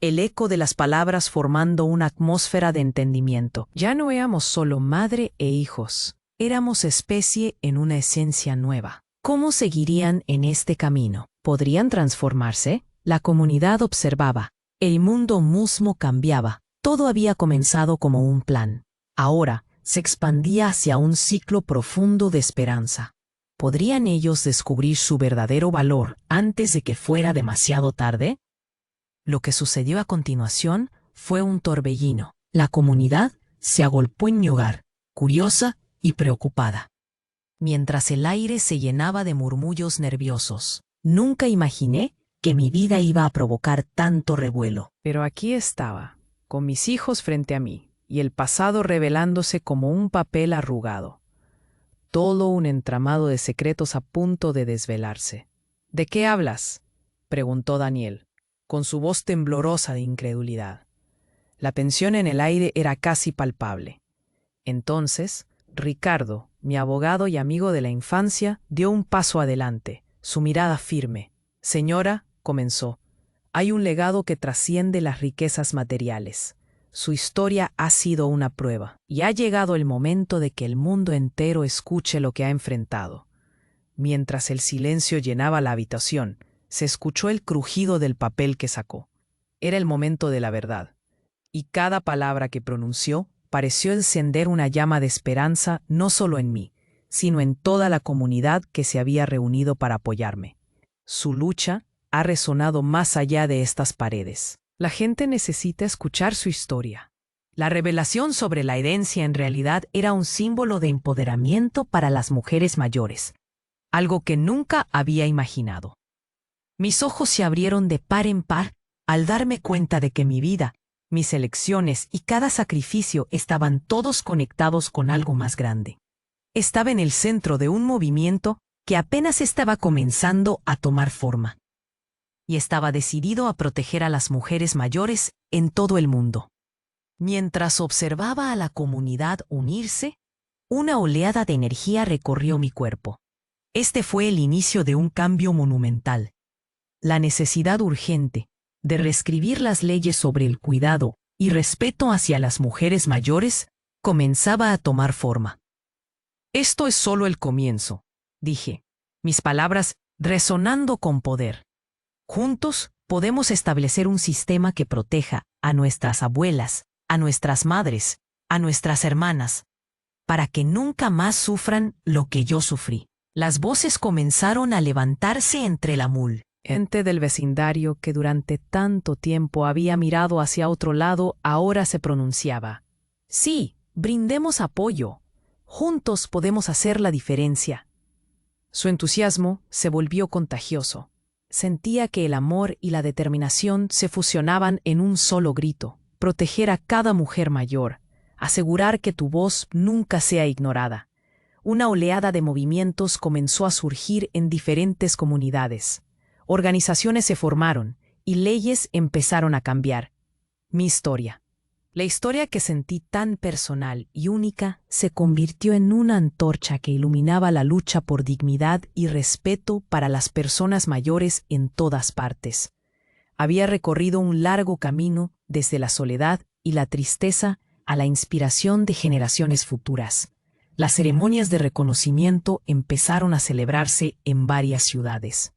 [SPEAKER 1] el eco de las palabras formando una atmósfera de entendimiento. Ya no éramos solo madre e hijos, éramos especie en una esencia nueva. ¿Cómo seguirían en este camino? ¿Podrían transformarse? La comunidad observaba. El mundo mismo cambiaba. Todo había comenzado como un plan. Ahora se expandía hacia un ciclo profundo de esperanza. ¿Podrían ellos descubrir su verdadero valor antes de que fuera demasiado tarde? Lo que sucedió a continuación fue un torbellino. La comunidad se agolpó en mi hogar, curiosa y preocupada. Mientras el aire se llenaba de murmullos nerviosos, nunca imaginé que mi vida iba a provocar tanto revuelo. Pero aquí estaba, con mis hijos frente a mí, y el pasado revelándose como un papel arrugado. Todo un entramado de secretos a punto de desvelarse. ¿De qué hablas?, preguntó Daniel, con su voz temblorosa de incredulidad. La tensión en el aire era casi palpable. Entonces, Ricardo, mi abogado y amigo de la infancia, dio un paso adelante, su mirada firme. Señora, comenzó, hay un legado que trasciende las riquezas materiales. Su historia ha sido una prueba, y ha llegado el momento de que el mundo entero escuche lo que ha enfrentado. Mientras el silencio llenaba la habitación, se escuchó el crujido del papel que sacó. Era el momento de la verdad, y cada palabra que pronunció pareció encender una llama de esperanza no solo en mí, sino en toda la comunidad que se había reunido para apoyarme. Su lucha ha resonado más allá de estas paredes. La gente necesita escuchar su historia. La revelación sobre la herencia en realidad era un símbolo de empoderamiento para las mujeres mayores, algo que nunca había imaginado. Mis ojos se abrieron de par en par al darme cuenta de que mi vida, mis elecciones y cada sacrificio estaban todos conectados con algo más grande. Estaba en el centro de un movimiento que apenas estaba comenzando a tomar forma. Y estaba decidido a proteger a las mujeres mayores en todo el mundo. Mientras observaba a la comunidad unirse, una oleada de energía recorrió mi cuerpo. Este fue el inicio de un cambio monumental. La necesidad urgente de reescribir las leyes sobre el cuidado y respeto hacia las mujeres mayores comenzaba a tomar forma. Esto es solo el comienzo, dije, mis palabras resonando con poder. Juntos podemos establecer un sistema que proteja a nuestras abuelas, a nuestras madres, a nuestras hermanas, para que nunca más sufran lo que yo sufrí. Las voces comenzaron a levantarse entre la gente del vecindario que durante tanto tiempo había mirado hacia otro lado ahora se pronunciaba. Sí, brindemos apoyo. Juntos podemos hacer la diferencia. Su entusiasmo se volvió contagioso. Sentía que el amor y la determinación se fusionaban en un solo grito: proteger a cada mujer mayor, asegurar que tu voz nunca sea ignorada. Una oleada de movimientos comenzó a surgir en diferentes comunidades. Organizaciones se formaron y leyes empezaron a cambiar. Mi historia, la historia que sentí tan personal y única, se convirtió en una antorcha que iluminaba la lucha por dignidad y respeto para las personas mayores en todas partes. Había recorrido un largo camino desde la soledad y la tristeza a la inspiración de generaciones futuras. Las ceremonias de reconocimiento empezaron a celebrarse en varias ciudades.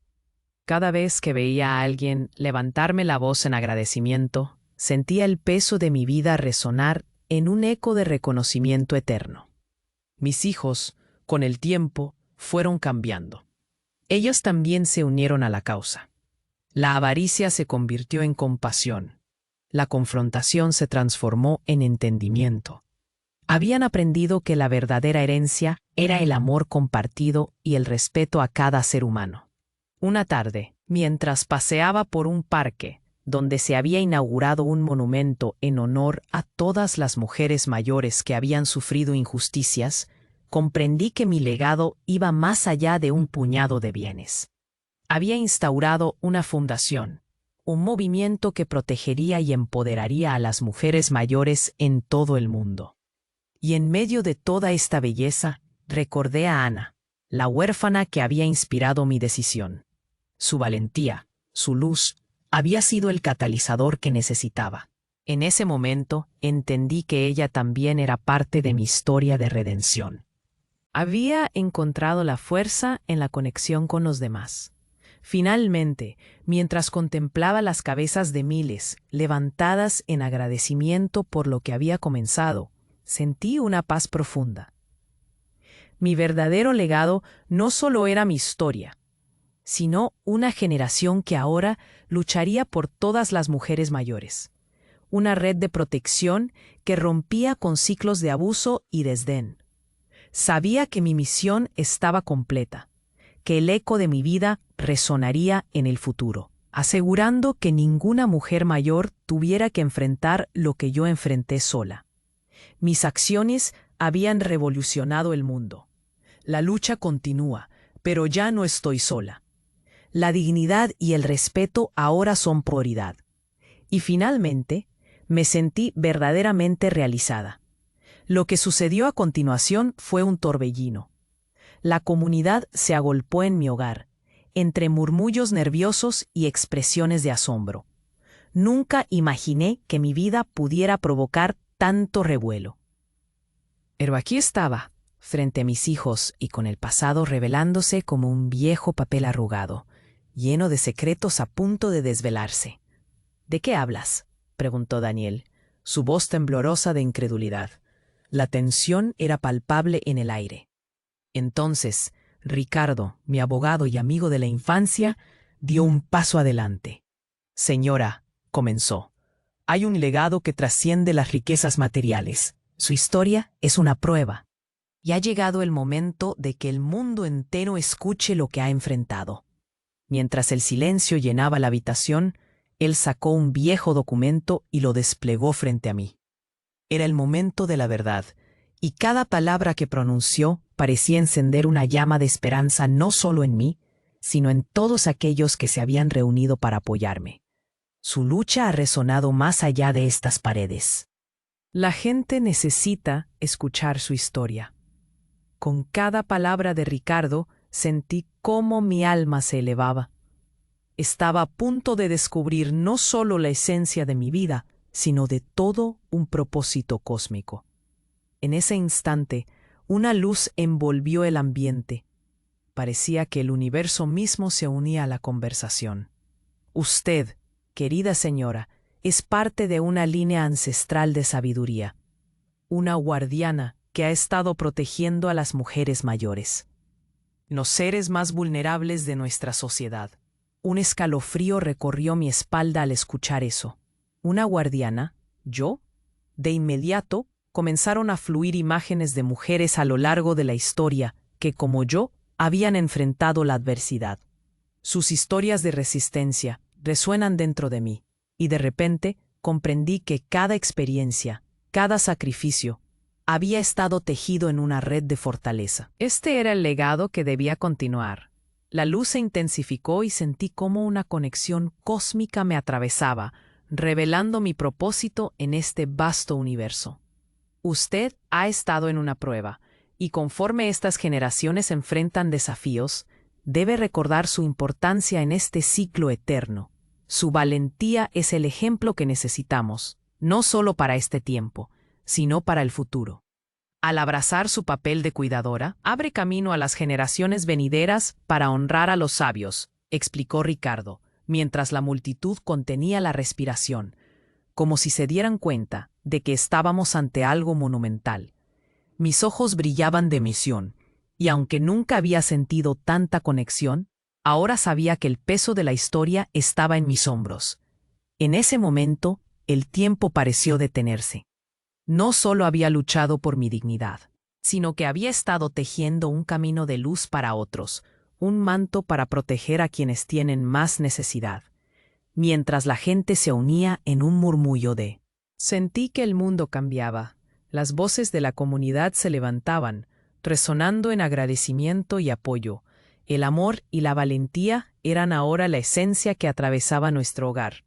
[SPEAKER 1] Cada vez que veía a alguien levantarme la voz en agradecimiento, sentía el peso de mi vida resonar en un eco de reconocimiento eterno. Mis hijos, con el tiempo, fueron cambiando. Ellos también se unieron a la causa. La avaricia se convirtió en compasión. La confrontación se transformó en entendimiento. Habían aprendido que la verdadera herencia era el amor compartido y el respeto a cada ser humano. Una tarde, mientras paseaba por un parque, donde se había inaugurado un monumento en honor a todas las mujeres mayores que habían sufrido injusticias, comprendí que mi legado iba más allá de un puñado de bienes. Había instaurado una fundación, un movimiento que protegería y empoderaría a las mujeres mayores en todo el mundo. Y en medio de toda esta belleza, recordé a Ana, la huérfana que había inspirado mi decisión. Su valentía, su luz, había sido el catalizador que necesitaba. En ese momento entendí que ella también era parte de mi historia de redención. Había encontrado la fuerza en la conexión con los demás. Finalmente, mientras contemplaba las cabezas de miles levantadas en agradecimiento por lo que había comenzado, sentí una paz profunda. Mi verdadero legado no solo era mi historia, sino una generación que ahora lucharía por todas las mujeres mayores. Una red de protección que rompía con ciclos de abuso y desdén. Sabía que mi misión estaba completa, que el eco de mi vida resonaría en el futuro, asegurando que ninguna mujer mayor tuviera que enfrentar lo que yo enfrenté sola. Mis acciones habían revolucionado el mundo. La lucha continúa, pero ya no estoy sola. La dignidad y el respeto ahora son prioridad. Y finalmente, me sentí verdaderamente realizada. Lo que sucedió a continuación fue un torbellino. La comunidad se agolpó en mi hogar, entre murmullos nerviosos y expresiones de asombro. Nunca imaginé que mi vida pudiera provocar tanto revuelo. Pero aquí estaba, frente a mis hijos y con el pasado revelándose como un viejo papel arrugado, lleno de secretos a punto de desvelarse. ¿De qué hablas?, preguntó Daniel, su voz temblorosa de incredulidad. La tensión era palpable en el aire. Entonces, Ricardo, mi abogado y amigo de la infancia, dio un paso adelante. Señora, comenzó, hay un legado que trasciende las riquezas materiales. Su historia es una prueba. Y ha llegado el momento de que el mundo entero escuche lo que ha enfrentado. Mientras el silencio llenaba la habitación, él sacó un viejo documento y lo desplegó frente a mí. Era el momento de la verdad, y cada palabra que pronunció parecía encender una llama de esperanza no solo en mí, sino en todos aquellos que se habían reunido para apoyarme. Su lucha ha resonado más allá de estas paredes. La gente necesita escuchar su historia. Con cada palabra de Ricardo sentí cómo mi alma se elevaba. Estaba a punto de descubrir no solo la esencia de mi vida, sino de todo un propósito cósmico. En ese instante, una luz envolvió el ambiente. Parecía que el universo mismo se unía a la conversación. Usted, querida señora, es parte de una línea ancestral de sabiduría, una guardiana que ha estado protegiendo a las mujeres mayores, los seres más vulnerables de nuestra sociedad. Un escalofrío recorrió mi espalda al escuchar eso. ¿Una guardiana? ¿Yo? De inmediato, comenzaron a fluir imágenes de mujeres a lo largo de la historia que, como yo, habían enfrentado la adversidad. Sus historias de resistencia resuenan dentro de mí, y de repente comprendí que cada experiencia, cada sacrificio, había estado tejido en una red de fortaleza. Este era el legado que debía continuar. La luz se intensificó y sentí cómo una conexión cósmica me atravesaba, revelando mi propósito en este vasto universo. Usted ha estado en una prueba, y conforme estas generaciones enfrentan desafíos, debe recordar su importancia en este ciclo eterno. Su valentía es el ejemplo que necesitamos, no solo para este tiempo, sino para el futuro. Al abrazar su papel de cuidadora, abre camino a las generaciones venideras para honrar a los sabios, explicó Ricardo, mientras la multitud contenía la respiración, como si se dieran cuenta de que estábamos ante algo monumental. Mis ojos brillaban de misión, y aunque nunca había sentido tanta conexión, ahora sabía que el peso de la historia estaba en mis hombros. En ese momento, el tiempo pareció detenerse. No solo había luchado por mi dignidad, sino que había estado tejiendo un camino de luz para otros, un manto para proteger a quienes tienen más necesidad. Mientras la gente se unía en un murmullo de... Sentí que el mundo cambiaba. Las voces de la comunidad se levantaban, resonando en agradecimiento y apoyo. El amor y la valentía eran ahora la esencia que atravesaba nuestro hogar.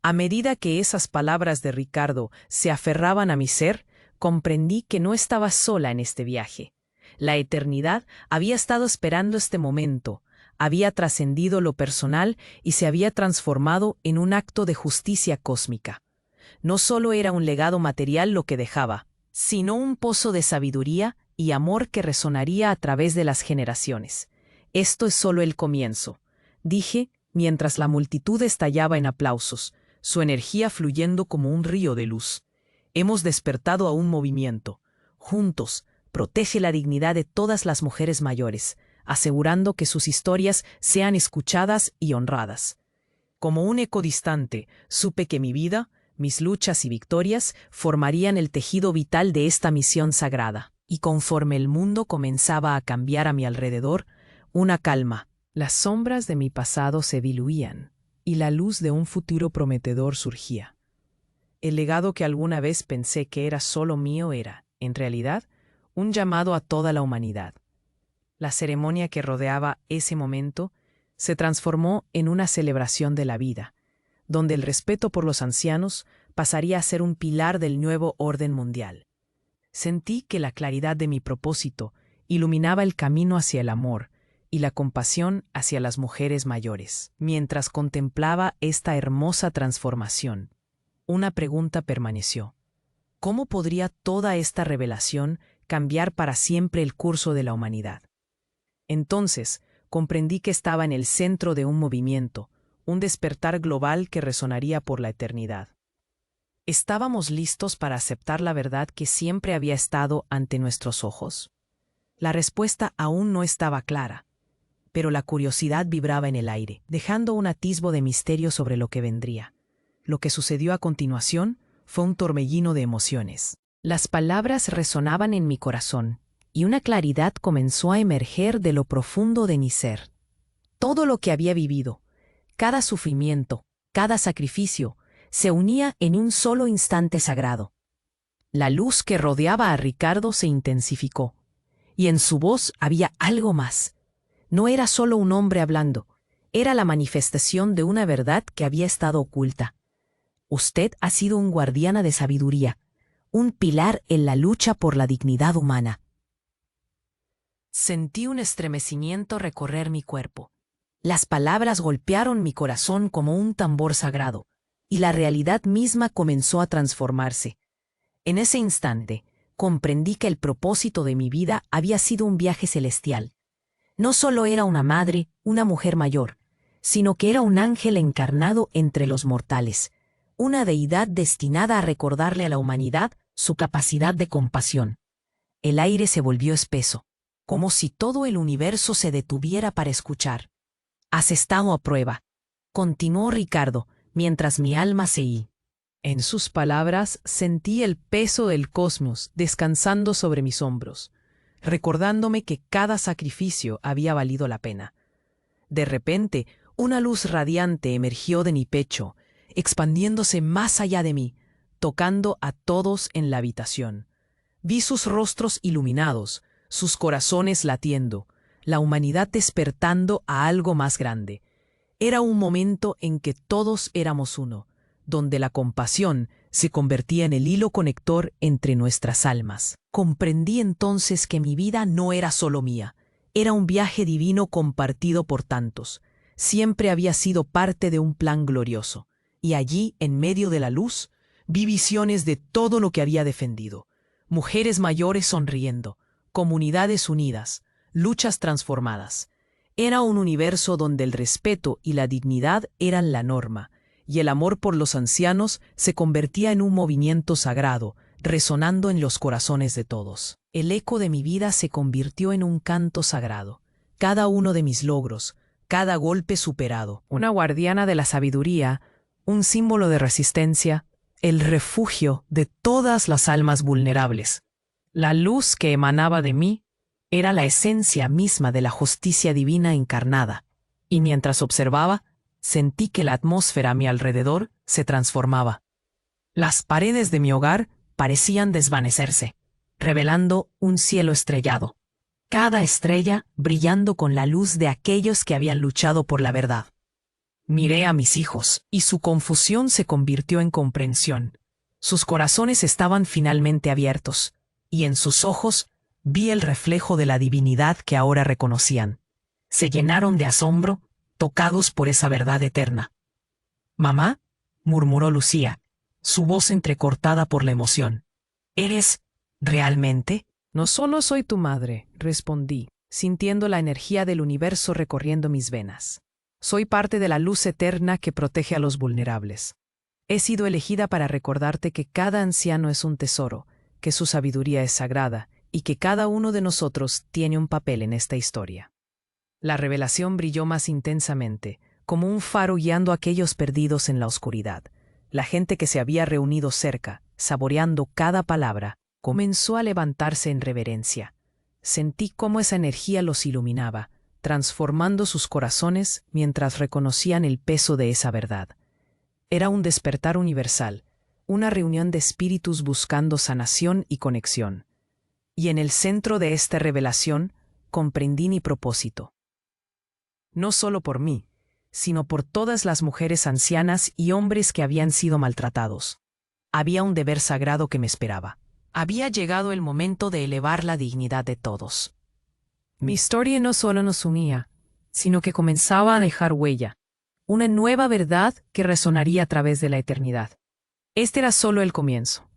[SPEAKER 1] A medida que esas palabras de Ricardo se aferraban a mi ser, comprendí que no estaba sola en este viaje. La eternidad había estado esperando este momento, había trascendido lo personal y se había transformado en un acto de justicia cósmica. No solo era un legado material lo que dejaba, sino un pozo de sabiduría y amor que resonaría a través de las generaciones. Esto es solo el comienzo, dije, mientras la multitud estallaba en aplausos, su energía fluyendo como un río de luz. Hemos despertado a un movimiento. Juntos, protege la dignidad de todas las mujeres mayores, asegurando que sus historias sean escuchadas y honradas. Como un eco distante, supe que mi vida, mis luchas y victorias formarían el tejido vital de esta misión sagrada. Y conforme el mundo comenzaba a cambiar a mi alrededor, una calma. Las sombras de mi pasado se diluían, y la luz de un futuro prometedor surgía. El legado que alguna vez pensé que era solo mío era, en realidad, un llamado a toda la humanidad. La ceremonia que rodeaba ese momento se transformó en una celebración de la vida, donde el respeto por los ancianos pasaría a ser un pilar del nuevo orden mundial. Sentí que la claridad de mi propósito iluminaba el camino hacia el amor y la compasión hacia las mujeres mayores. Mientras contemplaba esta hermosa transformación, una pregunta permaneció. ¿Cómo podría toda esta revelación cambiar para siempre el curso de la humanidad? Entonces, comprendí que estaba en el centro de un movimiento, un despertar global que resonaría por la eternidad. ¿Estábamos listos para aceptar la verdad que siempre había estado ante nuestros ojos? La respuesta aún no estaba clara, pero la curiosidad vibraba en el aire, dejando un atisbo de misterio sobre lo que vendría. Lo que sucedió a continuación fue un torbellino de emociones. Las palabras resonaban en mi corazón, y una claridad comenzó a emerger de lo profundo de mi ser. Todo lo que había vivido, cada sufrimiento, cada sacrificio, se unía en un solo instante sagrado. La luz que rodeaba a Ricardo se intensificó, y en su voz había algo más. No era solo un hombre hablando, era la manifestación de una verdad que había estado oculta. Usted ha sido un guardiana de sabiduría, un pilar en la lucha por la dignidad humana. Sentí un estremecimiento recorrer mi cuerpo. Las palabras golpearon mi corazón como un tambor sagrado, y la realidad misma comenzó a transformarse. En ese instante, comprendí que el propósito de mi vida había sido un viaje celestial. No solo era una madre, una mujer mayor, sino que era un ángel encarnado entre los mortales, una deidad destinada a recordarle a la humanidad su capacidad de compasión. El aire se volvió espeso, como si todo el universo se detuviera para escuchar. «Has estado a prueba», continuó Ricardo, mientras mi alma se iba. En sus palabras sentí el peso del cosmos descansando sobre mis hombros, recordándome que cada sacrificio había valido la pena. De repente, una luz radiante emergió de mi pecho, expandiéndose más allá de mí, tocando a todos en la habitación. Vi sus rostros iluminados, sus corazones latiendo, la humanidad despertando a algo más grande. Era un momento en que todos éramos uno, donde la compasión se convertía en el hilo conector entre nuestras almas. Comprendí entonces que mi vida no era solo mía, era un viaje divino compartido por tantos. Siempre había sido parte de un plan glorioso, y allí, en medio de la luz, vi visiones de todo lo que había defendido. Mujeres mayores sonriendo, comunidades unidas, luchas transformadas. Era un universo donde el respeto y la dignidad eran la norma, y el amor por los ancianos se convertía en un movimiento sagrado, resonando en los corazones de todos. El eco de mi vida se convirtió en un canto sagrado. Cada uno de mis logros, cada golpe superado, una guardiana de la sabiduría, un símbolo de resistencia, el refugio de todas las almas vulnerables. La luz que emanaba de mí era la esencia misma de la justicia divina encarnada, y mientras observaba, sentí que la atmósfera a mi alrededor se transformaba. Las paredes de mi hogar parecían desvanecerse, revelando un cielo estrellado.
[SPEAKER 2] cada estrella brillando con la luz de aquellos que habían luchado por la verdad. Miré a mis hijos, y su confusión se convirtió en comprensión. Sus corazones estaban finalmente abiertos, y en sus ojos vi el reflejo de la divinidad que ahora reconocían. Se llenaron de asombro, tocados por esa verdad eterna. «Mamá», murmuró Lucía, su voz entrecortada por la emoción. «¿Eres realmente?»
[SPEAKER 1] No solo soy tu madre, respondí, sintiendo la energía del universo recorriendo mis venas. Soy parte de la luz eterna que protege a los vulnerables. He sido elegida para recordarte que cada anciano es un tesoro, que su sabiduría es sagrada y que cada uno de nosotros tiene un papel en esta historia. La revelación brilló más intensamente, como un faro guiando a aquellos perdidos en la oscuridad. La gente que se había reunido cerca, saboreando cada palabra, comenzó a levantarse en reverencia. Sentí cómo esa energía los iluminaba, transformando sus corazones mientras reconocían el peso de esa verdad. Era un despertar universal, una reunión de espíritus buscando sanación y conexión. Y en el centro de esta revelación comprendí mi propósito. No solo por mí, sino por todas las mujeres ancianas y hombres que habían sido maltratados. Había un deber sagrado que me esperaba. Había llegado el momento de elevar la dignidad de todos. Mi historia no solo nos unía, sino que comenzaba a dejar huella, una nueva verdad que resonaría a través de la eternidad. Este era solo el comienzo.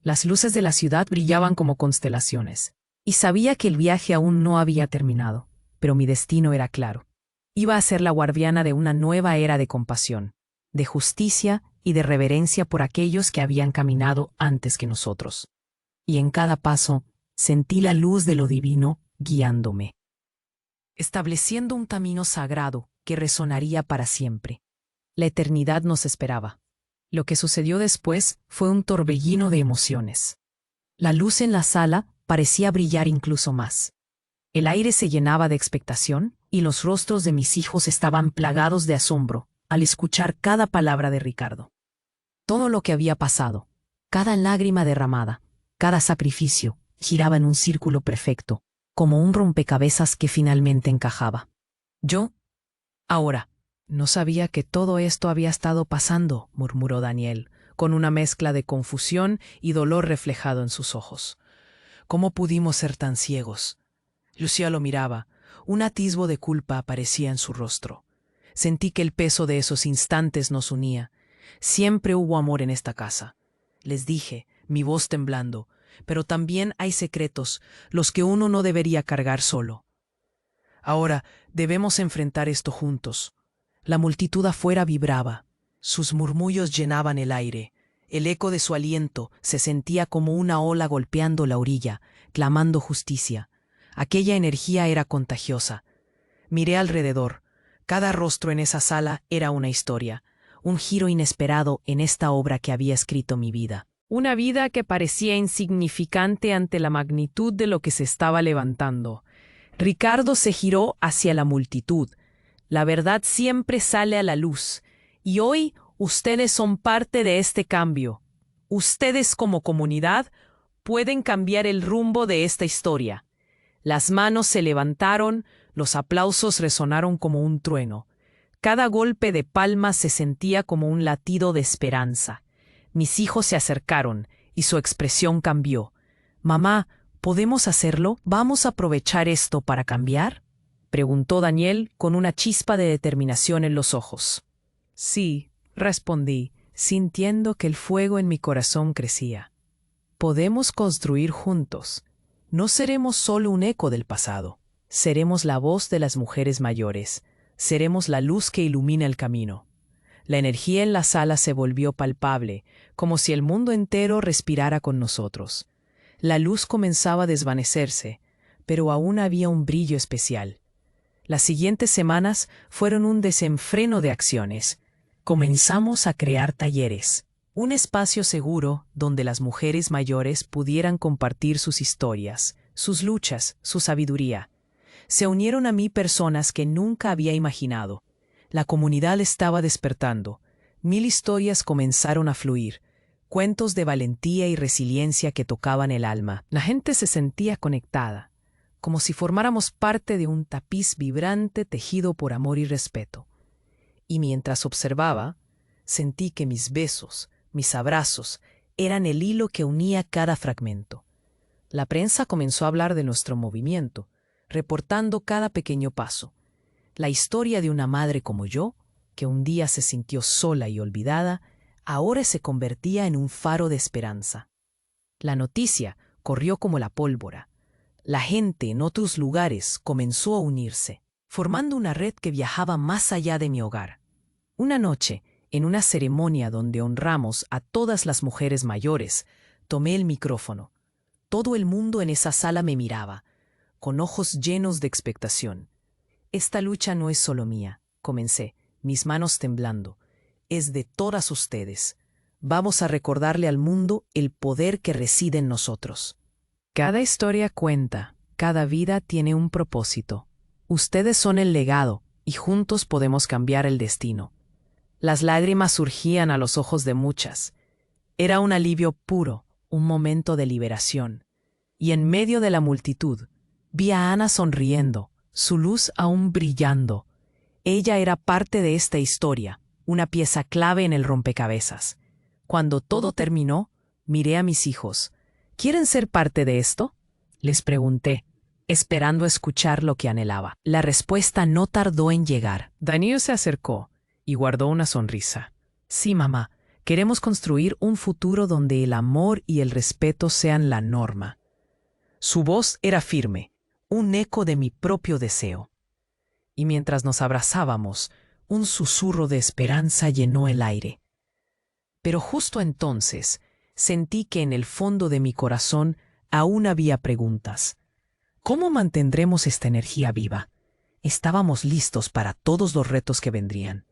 [SPEAKER 1] Las luces de la ciudad brillaban como constelaciones, y sabía que el viaje aún no había terminado, pero mi destino era claro. Iba a ser la guardiana de una nueva era de compasión, de justicia y de reverencia por aquellos que habían caminado antes que nosotros. Y en cada paso sentí la luz de lo divino guiándome, estableciendo un camino sagrado que resonaría para siempre. La eternidad nos esperaba. Lo que sucedió después fue un torbellino de emociones. La luz en la sala parecía brillar incluso más. El aire se llenaba de expectación y los rostros de mis hijos estaban plagados de asombro al escuchar cada palabra de Ricardo. Todo lo que había pasado, cada lágrima derramada, cada sacrificio, giraba en un círculo perfecto, como un rompecabezas que finalmente encajaba. Yo, ahora, no sabía que todo esto había estado pasando, murmuró Daniel, con una mezcla de confusión y dolor reflejado en sus ojos. ¿Cómo pudimos ser tan ciegos? Lucía lo miraba. Un atisbo de culpa aparecía en su rostro. Sentí que el peso de esos instantes nos unía. Siempre hubo amor en esta casa. Les dije, mi voz temblando, pero también hay secretos, los que uno no debería cargar solo. Ahora debemos enfrentar esto juntos. La multitud afuera vibraba. Sus murmullos llenaban el aire. El eco de su aliento se sentía como una ola golpeando la orilla, clamando justicia. Aquella energía era contagiosa. Miré alrededor. Cada rostro en esa sala era una historia, un giro inesperado en esta obra que había escrito mi vida. Una vida que parecía insignificante ante la magnitud de lo que se estaba levantando. Ricardo se giró hacia la multitud. La verdad siempre sale a la luz, y hoy ustedes son parte de este cambio. Ustedes como comunidad pueden cambiar el rumbo de esta historia. Las manos se levantaron, los aplausos resonaron como un trueno. Cada golpe de palmas se sentía como un latido de esperanza. Mis hijos se acercaron, y su expresión cambió. «Mamá, ¿podemos hacerlo? ¿Vamos a aprovechar esto para cambiar?», preguntó Daniel con una chispa de determinación en los ojos. «Sí», respondí, sintiendo que el fuego en mi corazón crecía. «Podemos construir juntos. No seremos solo un eco del pasado. Seremos la voz de las mujeres mayores. Seremos la luz que ilumina el camino». La energía en la sala se volvió palpable, como si el mundo entero respirara con nosotros. La luz comenzaba a desvanecerse, pero aún había un brillo especial. Las siguientes semanas fueron un desenfreno de acciones. Comenzamos a crear talleres, un espacio seguro donde las mujeres mayores pudieran compartir sus historias, sus luchas, su sabiduría. Se unieron a mí personas que nunca había imaginado. La comunidad estaba despertando. 1000 historias comenzaron a fluir, cuentos de valentía y resiliencia que tocaban el alma. La gente se sentía conectada,
[SPEAKER 2] como si formáramos parte de un tapiz vibrante tejido por amor y respeto. Y mientras observaba, sentí que mis besos, mis abrazos, eran el hilo que unía cada fragmento. La prensa comenzó a hablar de nuestro movimiento, reportando cada pequeño paso. La historia de una madre como yo, que un día se sintió sola y olvidada, ahora se convertía en un faro de esperanza. La noticia corrió como la pólvora. La gente en otros lugares comenzó a unirse, formando una red que viajaba más allá de mi hogar. Una noche, en una ceremonia donde honramos a todas las mujeres mayores, tomé el micrófono. Todo el mundo en esa sala me miraba, con ojos llenos de expectación. Esta lucha no es solo mía, comencé, mis manos temblando. Es de todas ustedes. Vamos a recordarle al mundo el poder que reside en nosotros. Cada historia cuenta, cada vida tiene un propósito. Ustedes son el legado, y juntos podemos cambiar el destino. Las lágrimas surgían a los ojos de muchas. Era un alivio puro, un momento de liberación. Y en medio de la multitud, vi a Ana sonriendo, su luz aún brillando. Ella era parte de esta historia, una pieza clave en el rompecabezas. Cuando todo terminó, miré a mis hijos. ¿Quieren ser parte de esto?, les pregunté, esperando escuchar lo que anhelaba. La respuesta no tardó en llegar. Daniel se acercó y guardó una sonrisa. Sí, mamá, queremos construir un futuro donde el amor y el respeto sean la norma. Su voz era firme, un eco de mi propio deseo. Y mientras nos abrazábamos, un susurro de esperanza llenó el aire. Pero justo entonces, sentí que en el fondo de mi corazón aún había preguntas. ¿Cómo mantendremos esta energía viva? Estábamos listos para todos los retos que vendrían.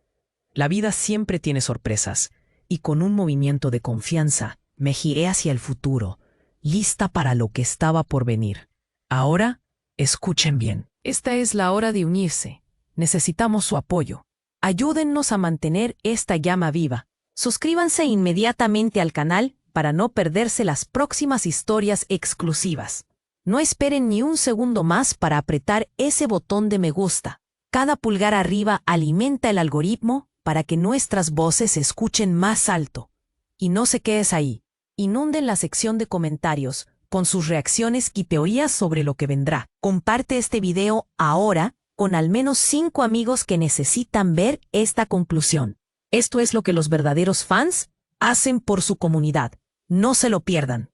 [SPEAKER 2] La vida siempre tiene sorpresas, y con un movimiento de confianza me giré hacia el futuro, lista para lo que estaba por venir. Ahora, escuchen bien. Esta es la hora de unirse. Necesitamos su apoyo. Ayúdennos a mantener esta llama viva. Suscríbanse inmediatamente al canal para no perderse las próximas historias exclusivas. No esperen ni un segundo más para apretar ese botón de me gusta. Cada pulgar arriba alimenta el algoritmo para que nuestras voces se escuchen más alto. Y no se quedes ahí. Inunden la sección de comentarios con sus reacciones y teorías sobre lo que vendrá. Comparte este video ahora con al menos 5 amigos que necesitan ver esta conclusión. Esto es lo que los verdaderos fans hacen por su comunidad. No se lo pierdan.